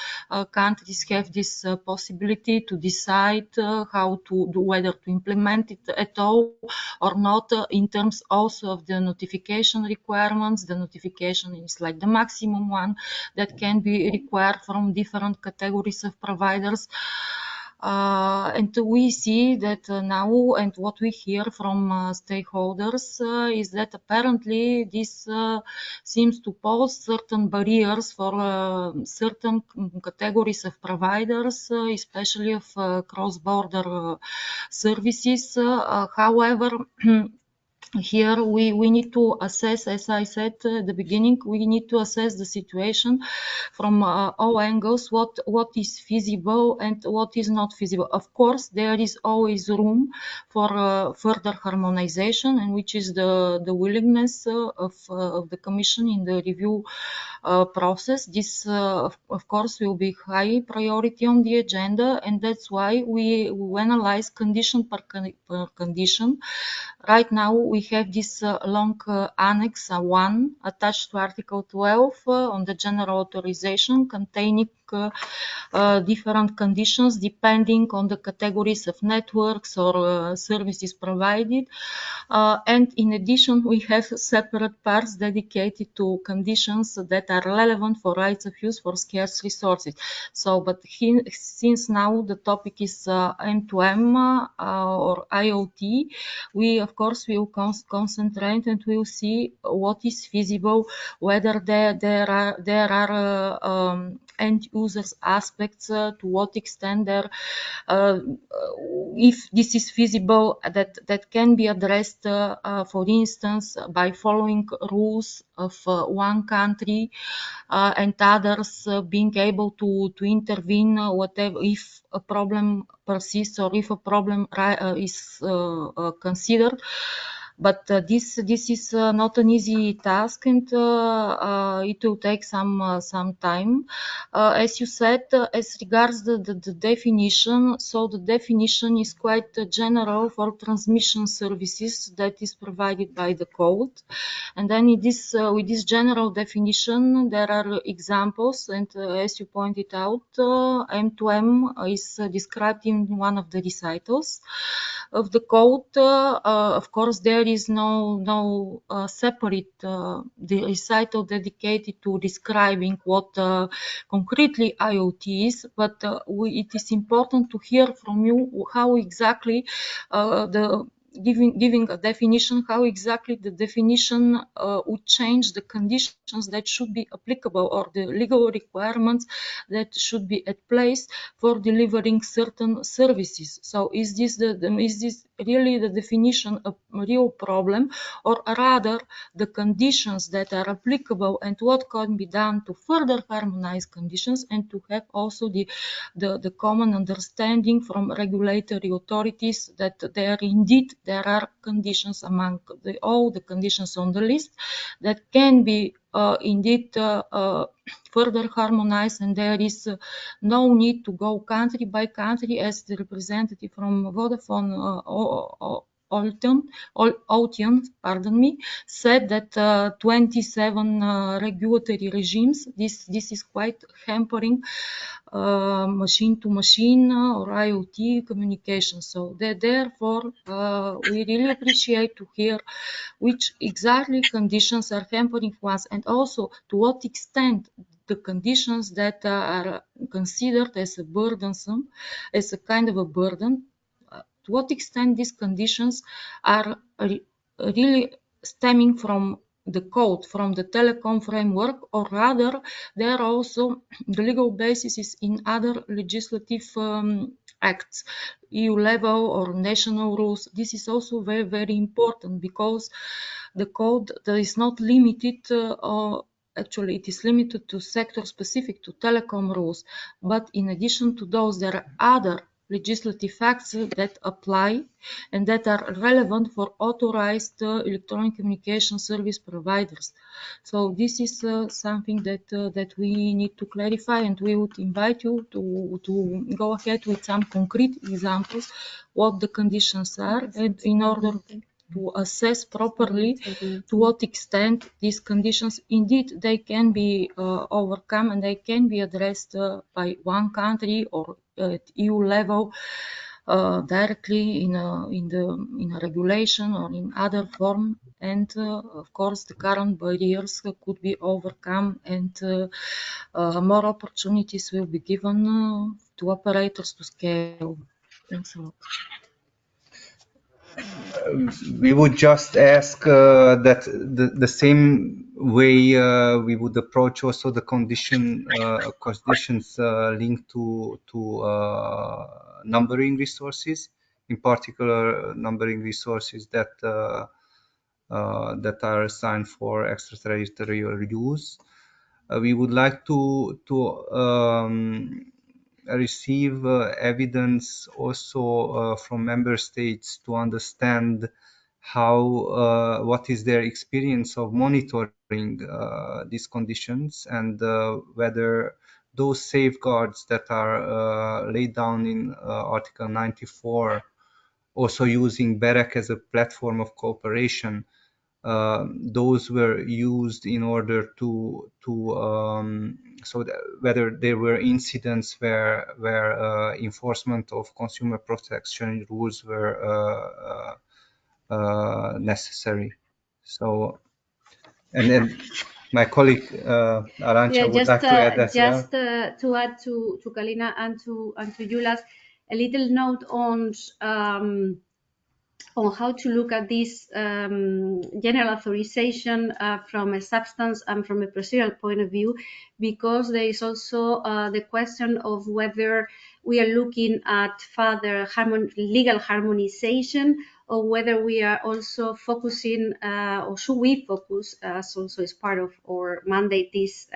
countries have this possibility to decide how to do, whether to implement it at all or not, in terms also of the notification requirements. The notification is like the maximum one that can be required from different categories of providers. And we see that now, and what we hear from stakeholders is that apparently this seems to pose certain barriers for certain categories of providers, especially of cross-border services. However, here we need to assess, as I said at the beginning, we need to assess the situation from all angles, what is feasible and what is not feasible. Of course, there is always room for further harmonization, and which is the willingness of the Commission in the review process. This, of course, will be high priority on the agenda, and that's why we analyze condition per condition. Right now, we have this long Annex 1 attached to Article 12 on the general authorization, containing different conditions depending on the categories of networks or services provided. And in addition, we have separate parts dedicated to conditions that are relevant for rights of use for scarce resources. So, but since now the topic is M2M or IoT, we of course will concentrate and we'll see what is feasible, whether there are end users aspects, to what extent there, if this is feasible, that can be addressed, for instance, by following rules of one country, and others being able to intervene, whatever, if a problem persists or if a problem is considered. But this is not an easy task, and it will take some time. As you said, as regards the definition, so the definition is quite general for transmission services that is provided by the code. And then with this general definition, there are examples, and as you pointed out, M2M is described in one of the recitals of the code. Of course, there is no separate the recital dedicated to describing what concretely IoT is, but it is important to hear from you how exactly giving a definition, how exactly the definition would change the conditions that should be applicable or the legal requirements that should be at place for delivering certain services. So is this really the definition a real problem, or rather the conditions that are applicable and what can be done to further harmonize conditions and to have also the common understanding from regulatory authorities that there are conditions among all the conditions on the list that can be indeed further harmonized, and there is no need to go country by country, as the representative from Vodafone Ocean, said that 27 regulatory regimes, this is quite hampering machine-to-machine or IoT communication. So therefore, we really appreciate to hear which exactly conditions are hampering us, and also to what extent the conditions that are considered as a burdensome, as a kind of a burden, to what extent these conditions are really stemming from the code, from the telecom framework, or rather there are also the legal basis is in other legislative acts, EU level or national rules. This is also very, very important, because the code that is not limited, actually it is limited to sector specific, to telecom rules, but in addition to those there are other legislative acts that apply and that are relevant for authorized electronic communication service providers. So this is something that we need to clarify, and we would invite you to go ahead with some concrete examples what the conditions are, and in order to assess properly to what extent these conditions indeed they can be overcome and they can be addressed by one country or at EU level, directly in a regulation or in other form. And of course, the current barriers could be overcome, and more opportunities will be given to operators to scale. Thanks a lot. We would just ask that the same way we would approach also the conditions linked to numbering resources, in particular numbering resources that that are assigned for extraterritorial use. We would like to receive evidence also from member states to understand how what is their experience of monitoring these conditions, and whether those safeguards that are laid down in Article 94, also using BEREC as a platform of cooperation, those were used in order to so that whether there were incidents where enforcement of consumer protection rules were necessary. So, and then my colleague Arantxa would like to add as well. Just to add to Kalina and to Julas, a little note on how to look at this general authorization from a substance and from a procedural point of view, because there is also the question of whether we are looking at further legal harmonization, or whether we are also focusing, or should we focus, as also is part of our mandate this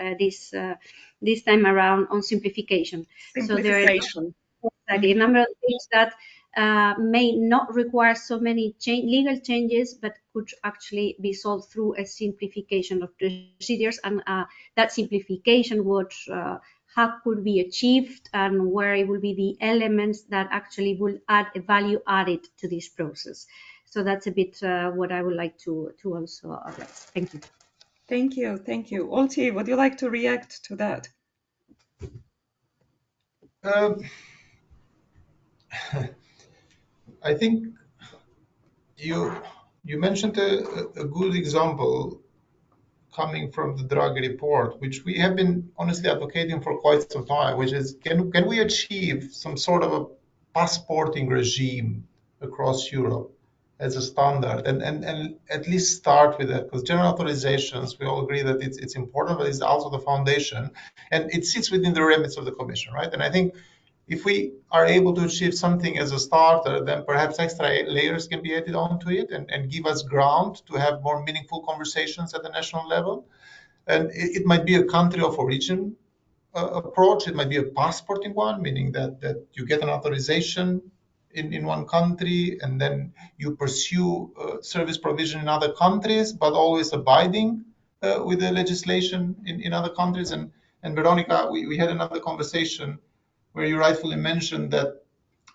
time around, on simplification. So there are a number of things that may not require so many legal changes, but could actually be solved through a simplification of procedures, and that simplification, how could be achieved, and where it will be the elements that actually will add a value added to this process. So that's a bit what I would like to also address. Thank you. Thank you. Thank you. Olti, would you like to react to that? I think you mentioned a good example coming from the Draghi report, which we have been honestly advocating for quite some time, which is, can we achieve some sort of a passporting regime across Europe as a standard, and at least start with that, because general authorizations, we all agree that it's important, but it's also the foundation, and it sits within the remits of the Commission, right? And I think if we are able to achieve something as a starter, then perhaps extra layers can be added onto it, and give us ground to have more meaningful conversations at the national level. And it might be a country of origin approach. It might be a passporting one, meaning that you get an authorization in one country, and then you pursue service provision in other countries, but always abiding with the legislation in other countries. And Veronica, we had another conversation where you rightfully mentioned that,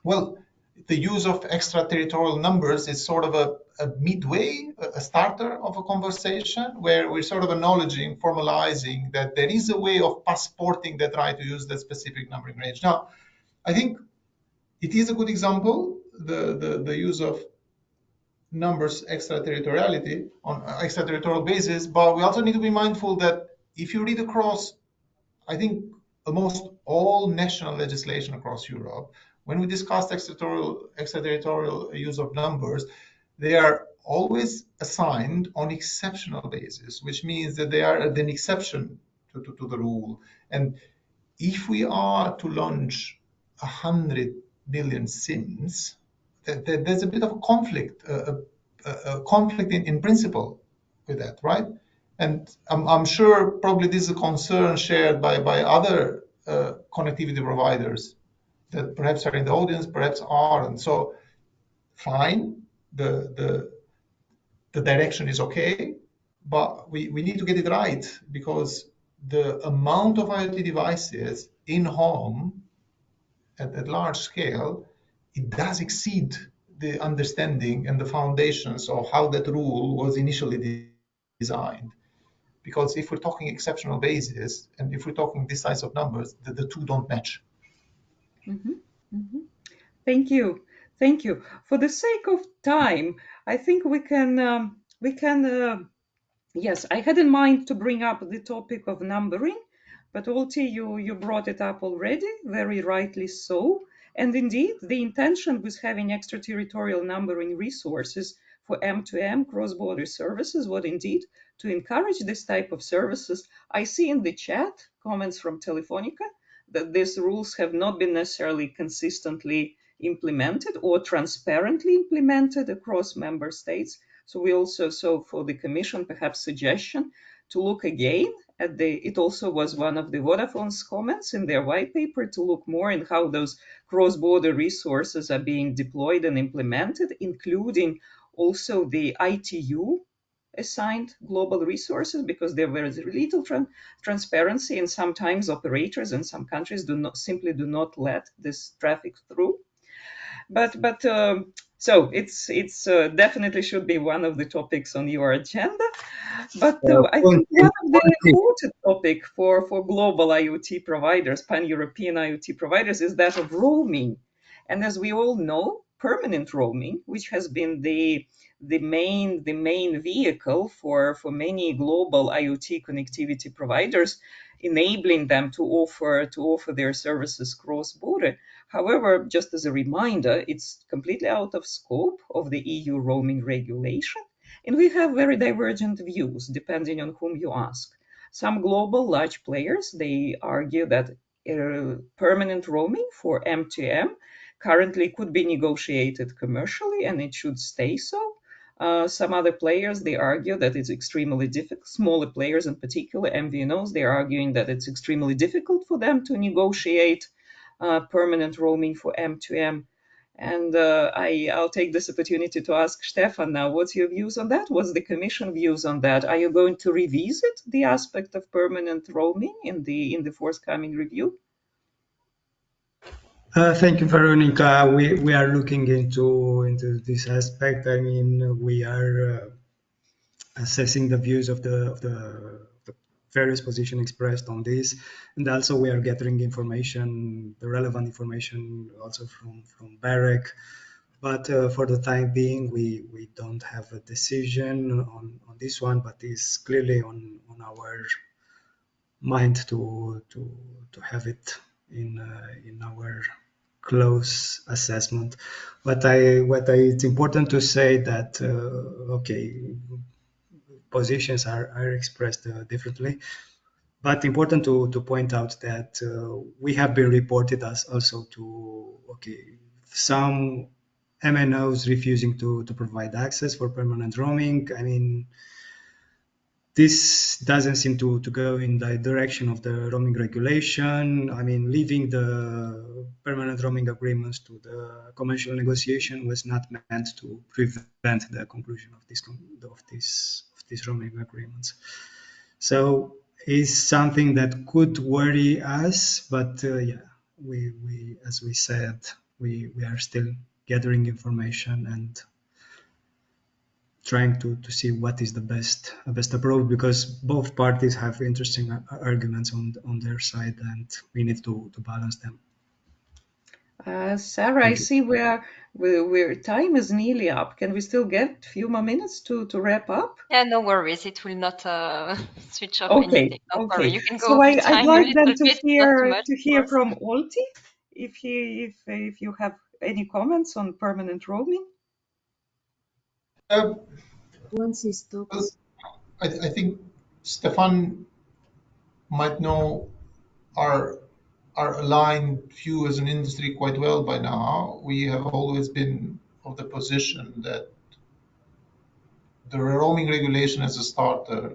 well, the use of extraterritorial numbers is sort of a midway, a starter of a conversation, where we're sort of acknowledging, formalizing that there is a way of passporting that right to use that specific numbering range. Now, I think it is a good example, the use of numbers extraterritoriality on extraterritorial basis, but we also need to be mindful that if you read across, I think, almost all national legislation across Europe, when we discuss extraterritorial use of numbers, they are always assigned on exceptional basis, which means that they are an exception to the rule. And if we are to launch 100 million SIMs, there's a bit of a conflict, a conflict in principle with that, right? And I'm sure probably this is a concern shared by other connectivity providers that perhaps are in the audience, perhaps aren't. So fine, the direction is okay, but we need to get it right, because the amount of IoT devices in home at large scale, it does exceed the understanding and the foundations of how that rule was initially designed. Because if we're talking exceptional basis, and if we're talking this size of numbers, the two don't match. Mm-hmm. Mm-hmm. Thank you. Thank you. For the sake of time, I think yes, I had in mind to bring up the topic of numbering, but Olti, you brought it up already, very rightly so. And indeed, the intention with having extraterritorial numbering resources for M2M cross-border services was indeed to encourage this type of services. I see in the chat comments from Telefonica that these rules have not been necessarily consistently implemented or transparently implemented across member states. So we also saw for the Commission perhaps suggestion to look again at it also was one of the Vodafone's comments in their white paper to look more in how those cross-border resources are being deployed and implemented, including also the ITU assigned global resources, because there was little transparency and sometimes operators in some countries simply do not let this traffic through. But so it's definitely should be one of the topics on your agenda. But I think one of the important topic for global IoT providers, pan-European IoT providers, is that of roaming. And as we all know, permanent roaming, which has been the main vehicle for many global IoT connectivity providers, enabling them to offer their services cross-border. However, just as a reminder, it's completely out of scope of the EU roaming regulation, and we have very divergent views depending on whom you ask. Some global large players, they argue that permanent roaming for M2M currently could be negotiated commercially and it should stay so. Some other players, they argue that it's extremely difficult, smaller players in particular, MVNOs, they're arguing that it's extremely difficult for them to negotiate permanent roaming for M2M. And I'll take this opportunity to ask Stefan now, what's your views on that? What's the Commission views on that? Are you going to revisit the aspect of permanent roaming in the forthcoming review? Thank you, Veronica. We are looking into this aspect. I mean, we are assessing the views of the various positions expressed on this, and also we are gathering information, the relevant information, also from BEREC. But for the time being, we don't have a decision on this one, but it's clearly on our mind to have it in our close assessment. It's important to say that okay, positions are expressed differently, but important to point out that we have been reported as also to some MNOs refusing to provide access for permanent roaming. I mean, this doesn't seem to go in the direction of the roaming regulation. I mean, leaving the permanent roaming agreements to the commercial negotiation was not meant to prevent the conclusion of these roaming agreements. So it's something that could worry us, but yeah, we as we said, we are still gathering information and trying to see what is the best approach, because both parties have interesting arguments on their side, and we need to balance them. Sarah, I see where time is nearly up. Can we still get a few more minutes to wrap up? Yeah, no worries. It will not switch off Okay, anything. Don't worry. okay. You can go So over I'd time a like then little bit, not too much, to of hear course. from Olti, if you have any comments on permanent roaming. Once he stops. I think Stefan might know our aligned view as an industry quite well by now. We have always been of the position that the roaming regulation as a starter,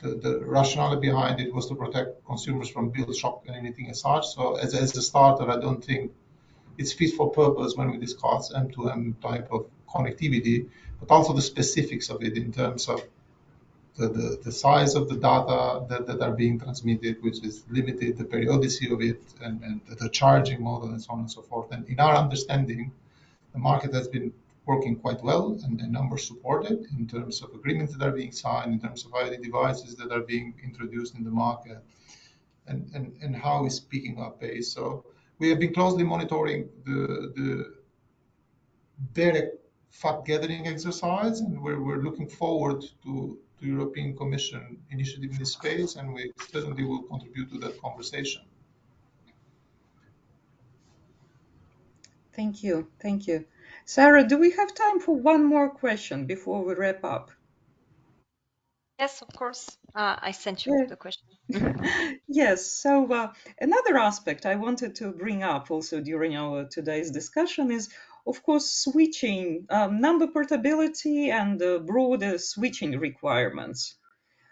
the rationale behind it was to protect consumers from bill shock and anything as such. So as a starter, I don't think it's fit for purpose when we discuss M2M type of connectivity, but also the specifics of it in terms of the size of the data that are being transmitted, which is limited, the periodicity of it, and the charging model, and so on and so forth. And in our understanding, the market has been working quite well, and the numbers supported in terms of agreements that are being signed, in terms of IoT devices that are being introduced in the market, and how it's picking up pace. So We have been closely monitoring the direct fact gathering exercise, and we're looking forward to European Commission initiative in this space, and we certainly will contribute to that conversation. Thank you. Thank you. Sarah, do we have time for one more question before we wrap up? Yes, of course. I sent you Yeah. the question. Yes. So another aspect I wanted to bring up also during our today's discussion is, of course, switching, number portability and broader switching requirements,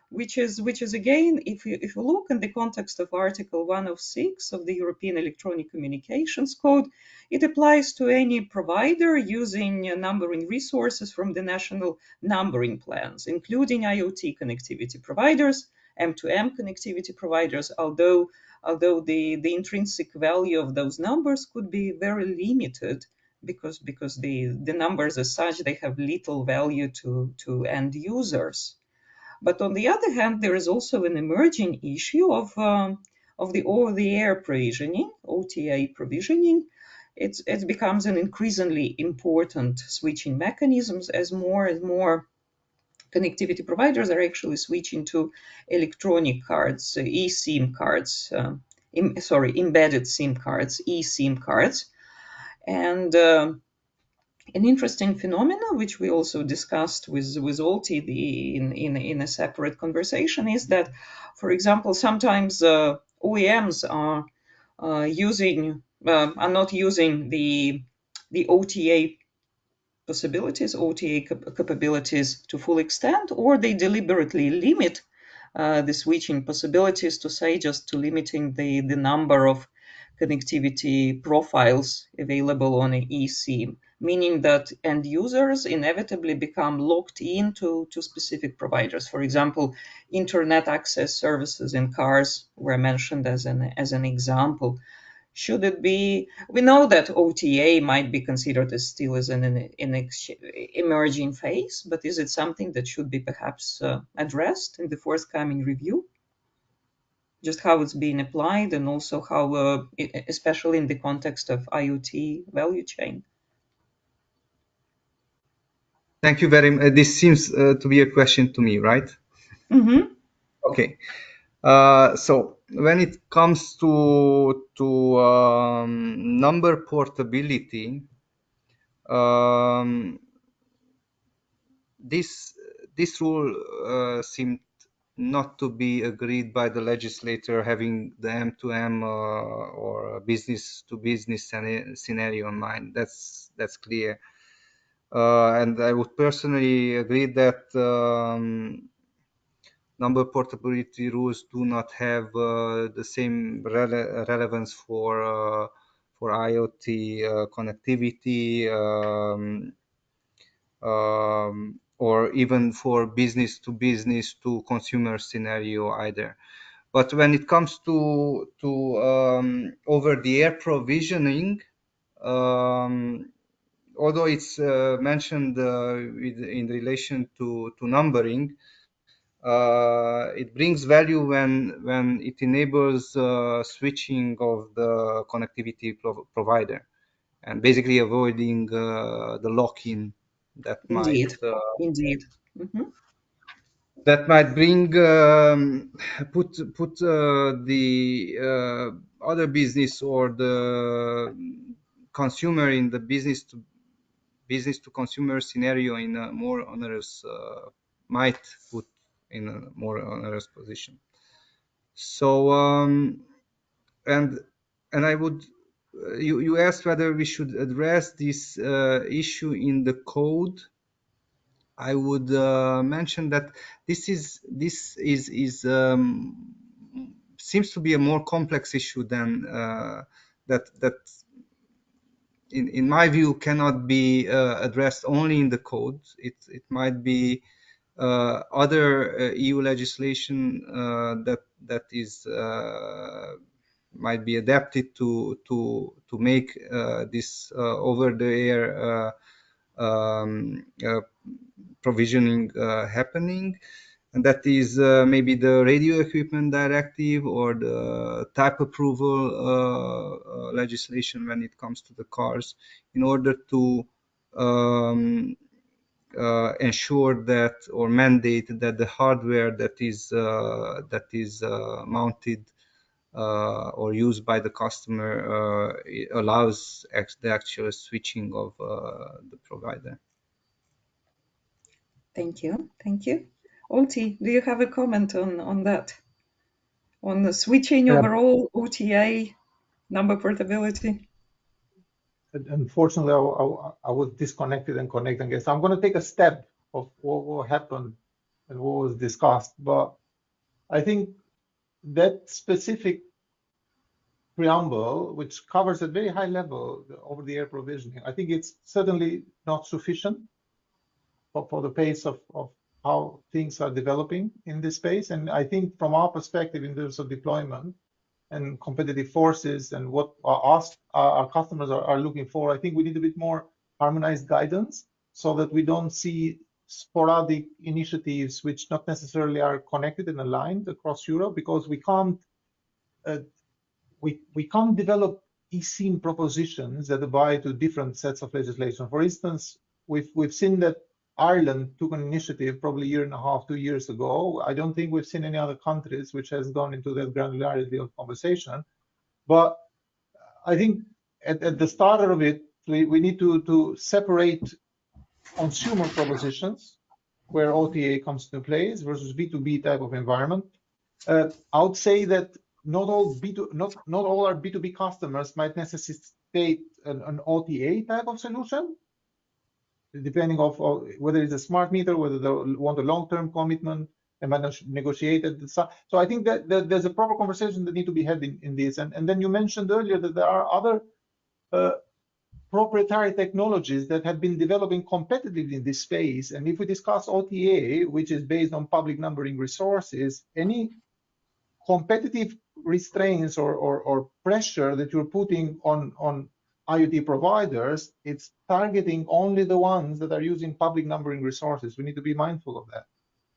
which is again, if you look in the context of Article 106 of the European Electronic Communications Code, it applies to any provider using numbering resources from the national numbering plans, including IoT connectivity providers, M2M connectivity providers, although the intrinsic value of those numbers could be very limited because the numbers as such, they have little value to end users. But on the other hand, there is also an emerging issue of the over-the-air provisioning, OTA provisioning. It becomes an increasingly important switching mechanisms as more and more connectivity providers are actually switching to electronic cards, eSIM cards, embedded SIM cards, eSIM cards. And an interesting phenomena, which we also discussed with Olti in a separate conversation, is that, for example, sometimes OEMs are not using the OTA possibilities, OTA capabilities to full extent, or they deliberately limit the switching possibilities to say just to limiting the number of connectivity profiles available on an eSIM, meaning that end users inevitably become locked into to specific providers. For example, internet access services in cars were mentioned as an example. Should it be? We know that OTA might be considered as still as an emerging phase, but is it something that should be perhaps addressed in the forthcoming review? Just how it's being applied, and also how, especially in the context of IoT value chain. Thank you very much. This seems to be a question to me, right? Mm-hmm. Okay. So when it comes to number portability, this rule seemed not to be agreed by the legislator, having the M2M or business to business scenario in mind. That's clear. And I would personally agree that number portability rules do not have the same relevance for IoT connectivity, or even for business to consumer scenario either. But when it comes to over-the-air provisioning, although it's mentioned in relation to numbering, it brings value when it enables switching of the connectivity provider, and basically avoiding the lock-in that might Indeed. Indeed. Mm-hmm. bring put the other business or the consumer in the business to consumer scenario in a more onerous might put in a more onerous position. So and I would you asked whether we should address this issue in the code. I would mention that this is seems to be a more complex issue than that in my view cannot be addressed only in the code. It might be other EU legislation that is might be adapted to make this over the air provisioning happening. and that is maybe the radio equipment directive or the type approval legislation when it comes to the cars, in order to ensure that or mandate that the hardware that is mounted or used by the customer allows the actual switching of the provider. Thank you. Thank you. Oti, do you have a comment on that? On the switching overall, OTA, number portability? Unfortunately, I was disconnected and connected again. So I'm going to take a step of what happened and what was discussed. But I think that specific preamble, which covers at very high level the over-the-air provisioning, I think it's certainly not sufficient for the pace of how things are developing in this space. And I think from our perspective in terms of deployment and competitive forces and what our customers are looking for, I think we need a bit more harmonized guidance so that we don't see sporadic initiatives which not necessarily are connected and aligned across Europe, because we can't develop eSIM propositions that apply to different sets of legislation. For instance, we've seen that Ireland took an initiative probably a year and a half, 2 years ago. I don't think we've seen any other countries which has gone into that granularity of conversation. But I think at the start of it, we need to separate consumer propositions where OTA comes into place versus B2B type of environment. I would say that not all our B2B customers might necessitate an OTA type of solution, depending on whether it's a smart meter, whether they want a long-term commitment, and might negotiate it. So I think that there's a proper conversation that need to be had in this. And then you mentioned earlier that there are other proprietary technologies that have been developing competitively in this space. And if we discuss OTA, which is based on public numbering resources, any competitive restraints or pressure that you're putting on IoT providers, it's targeting only the ones that are using public numbering resources. We need to be mindful of that,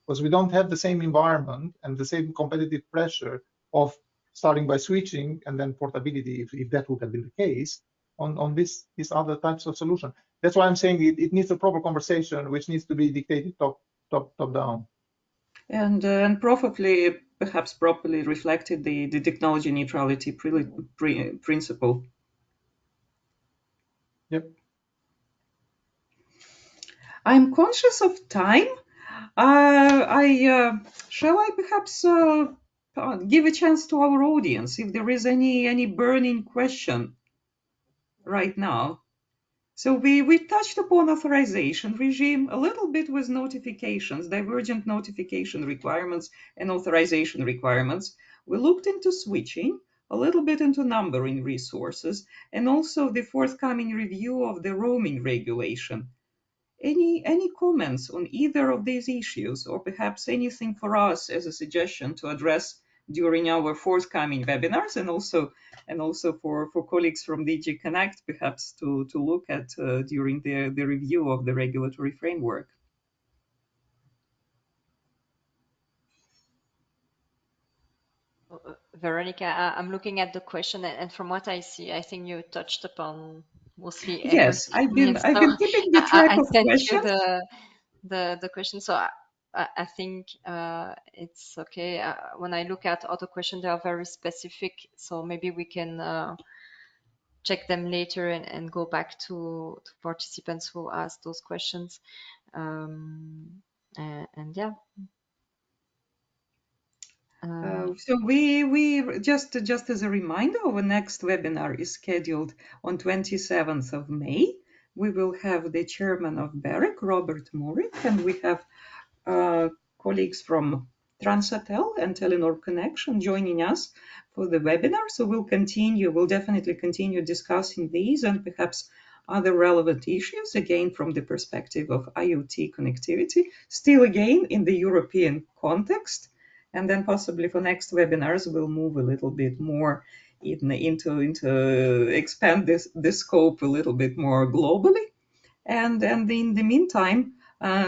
because we don't have the same environment and the same competitive pressure of starting by switching and then portability, if that would have been the case, on these other types of solution. That's why I'm saying it needs a proper conversation, which needs to be dictated top down. And probably, perhaps properly reflected the technology neutrality principle. Yep. I'm conscious of time. Shall I perhaps give a chance to our audience if there is any burning question right now? So we touched upon authorization regime a little bit with notifications, divergent notification requirements and authorization requirements. We looked into switching, a little bit into numbering resources, and also the forthcoming review of the roaming regulation. Any comments on either of these issues, or perhaps anything for us as a suggestion to address during our forthcoming webinars, and also for colleagues from DG Connect perhaps to look at during the review of the regulatory framework? Veronica, I'm looking at the question, and from what I see, I think you touched upon mostly Yes, everything. I've been keeping the track I of sent questions. you the question, so I think it's okay. When I look at other questions, they are very specific, so maybe we can check them later and go back to participants who asked those questions. And yeah. So we just as a reminder, our next webinar is scheduled on 27th of May. We will have the chairman of BEREC, Robert Morik, and we have colleagues from Transatel and Telenor Connection joining us for the webinar. So we'll definitely continue discussing these and perhaps other relevant issues, again, from the perspective of IoT connectivity, still again in the European context. And then possibly for next webinars, we'll move a little bit more into expand the scope a little bit more globally. And in the meantime,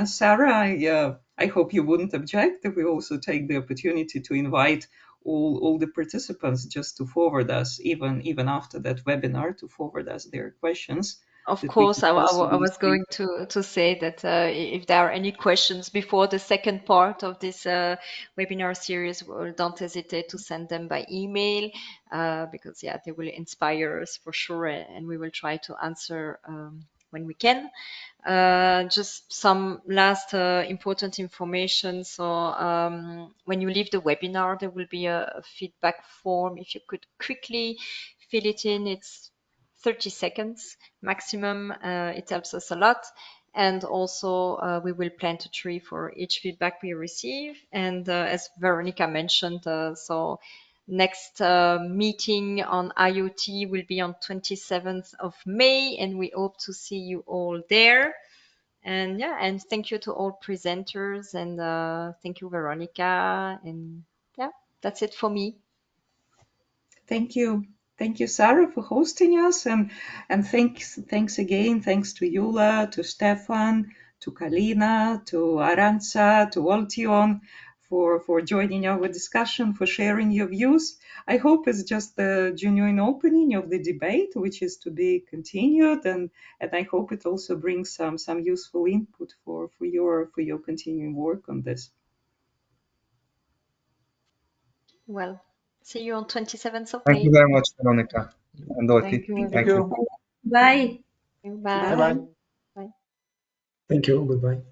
Sarah, I hope you wouldn't object if we also take the opportunity to invite all the participants just to forward us, even after that webinar, to forward us their questions. Of That we course, could I possibly was going to say that if there are any questions before the second part of this webinar series, well, don't hesitate to send them by email because yeah, they will inspire us for sure, and we will try to answer when we can. Just some last important information. So when you leave the webinar, there will be a feedback form. If you could quickly fill it in, it's 30 seconds maximum. It helps us a lot. And also, we will plant a tree for each feedback we receive. And as Veronica mentioned, so next meeting on IoT will be on 27th of May, and we hope to see you all there. And yeah, and thank you to all presenters, and thank you, Veronica. And yeah, that's it for me. Thank you. Thank you, Sarah, for hosting us. And thanks again. Thanks to Yula, to Stefan, to Kalina, to Arantxa, to Oltion for joining our discussion, for sharing your views. I hope it's just a genuine opening of the debate, which is to be continued. And I hope it also brings some useful input for your continuing work on this. Well, see you on 27th of Thank May. you very much, Veronica and Oti. Thank you. Thank you. Bye. Bye. Bye. Bye. Bye. Thank you. Goodbye.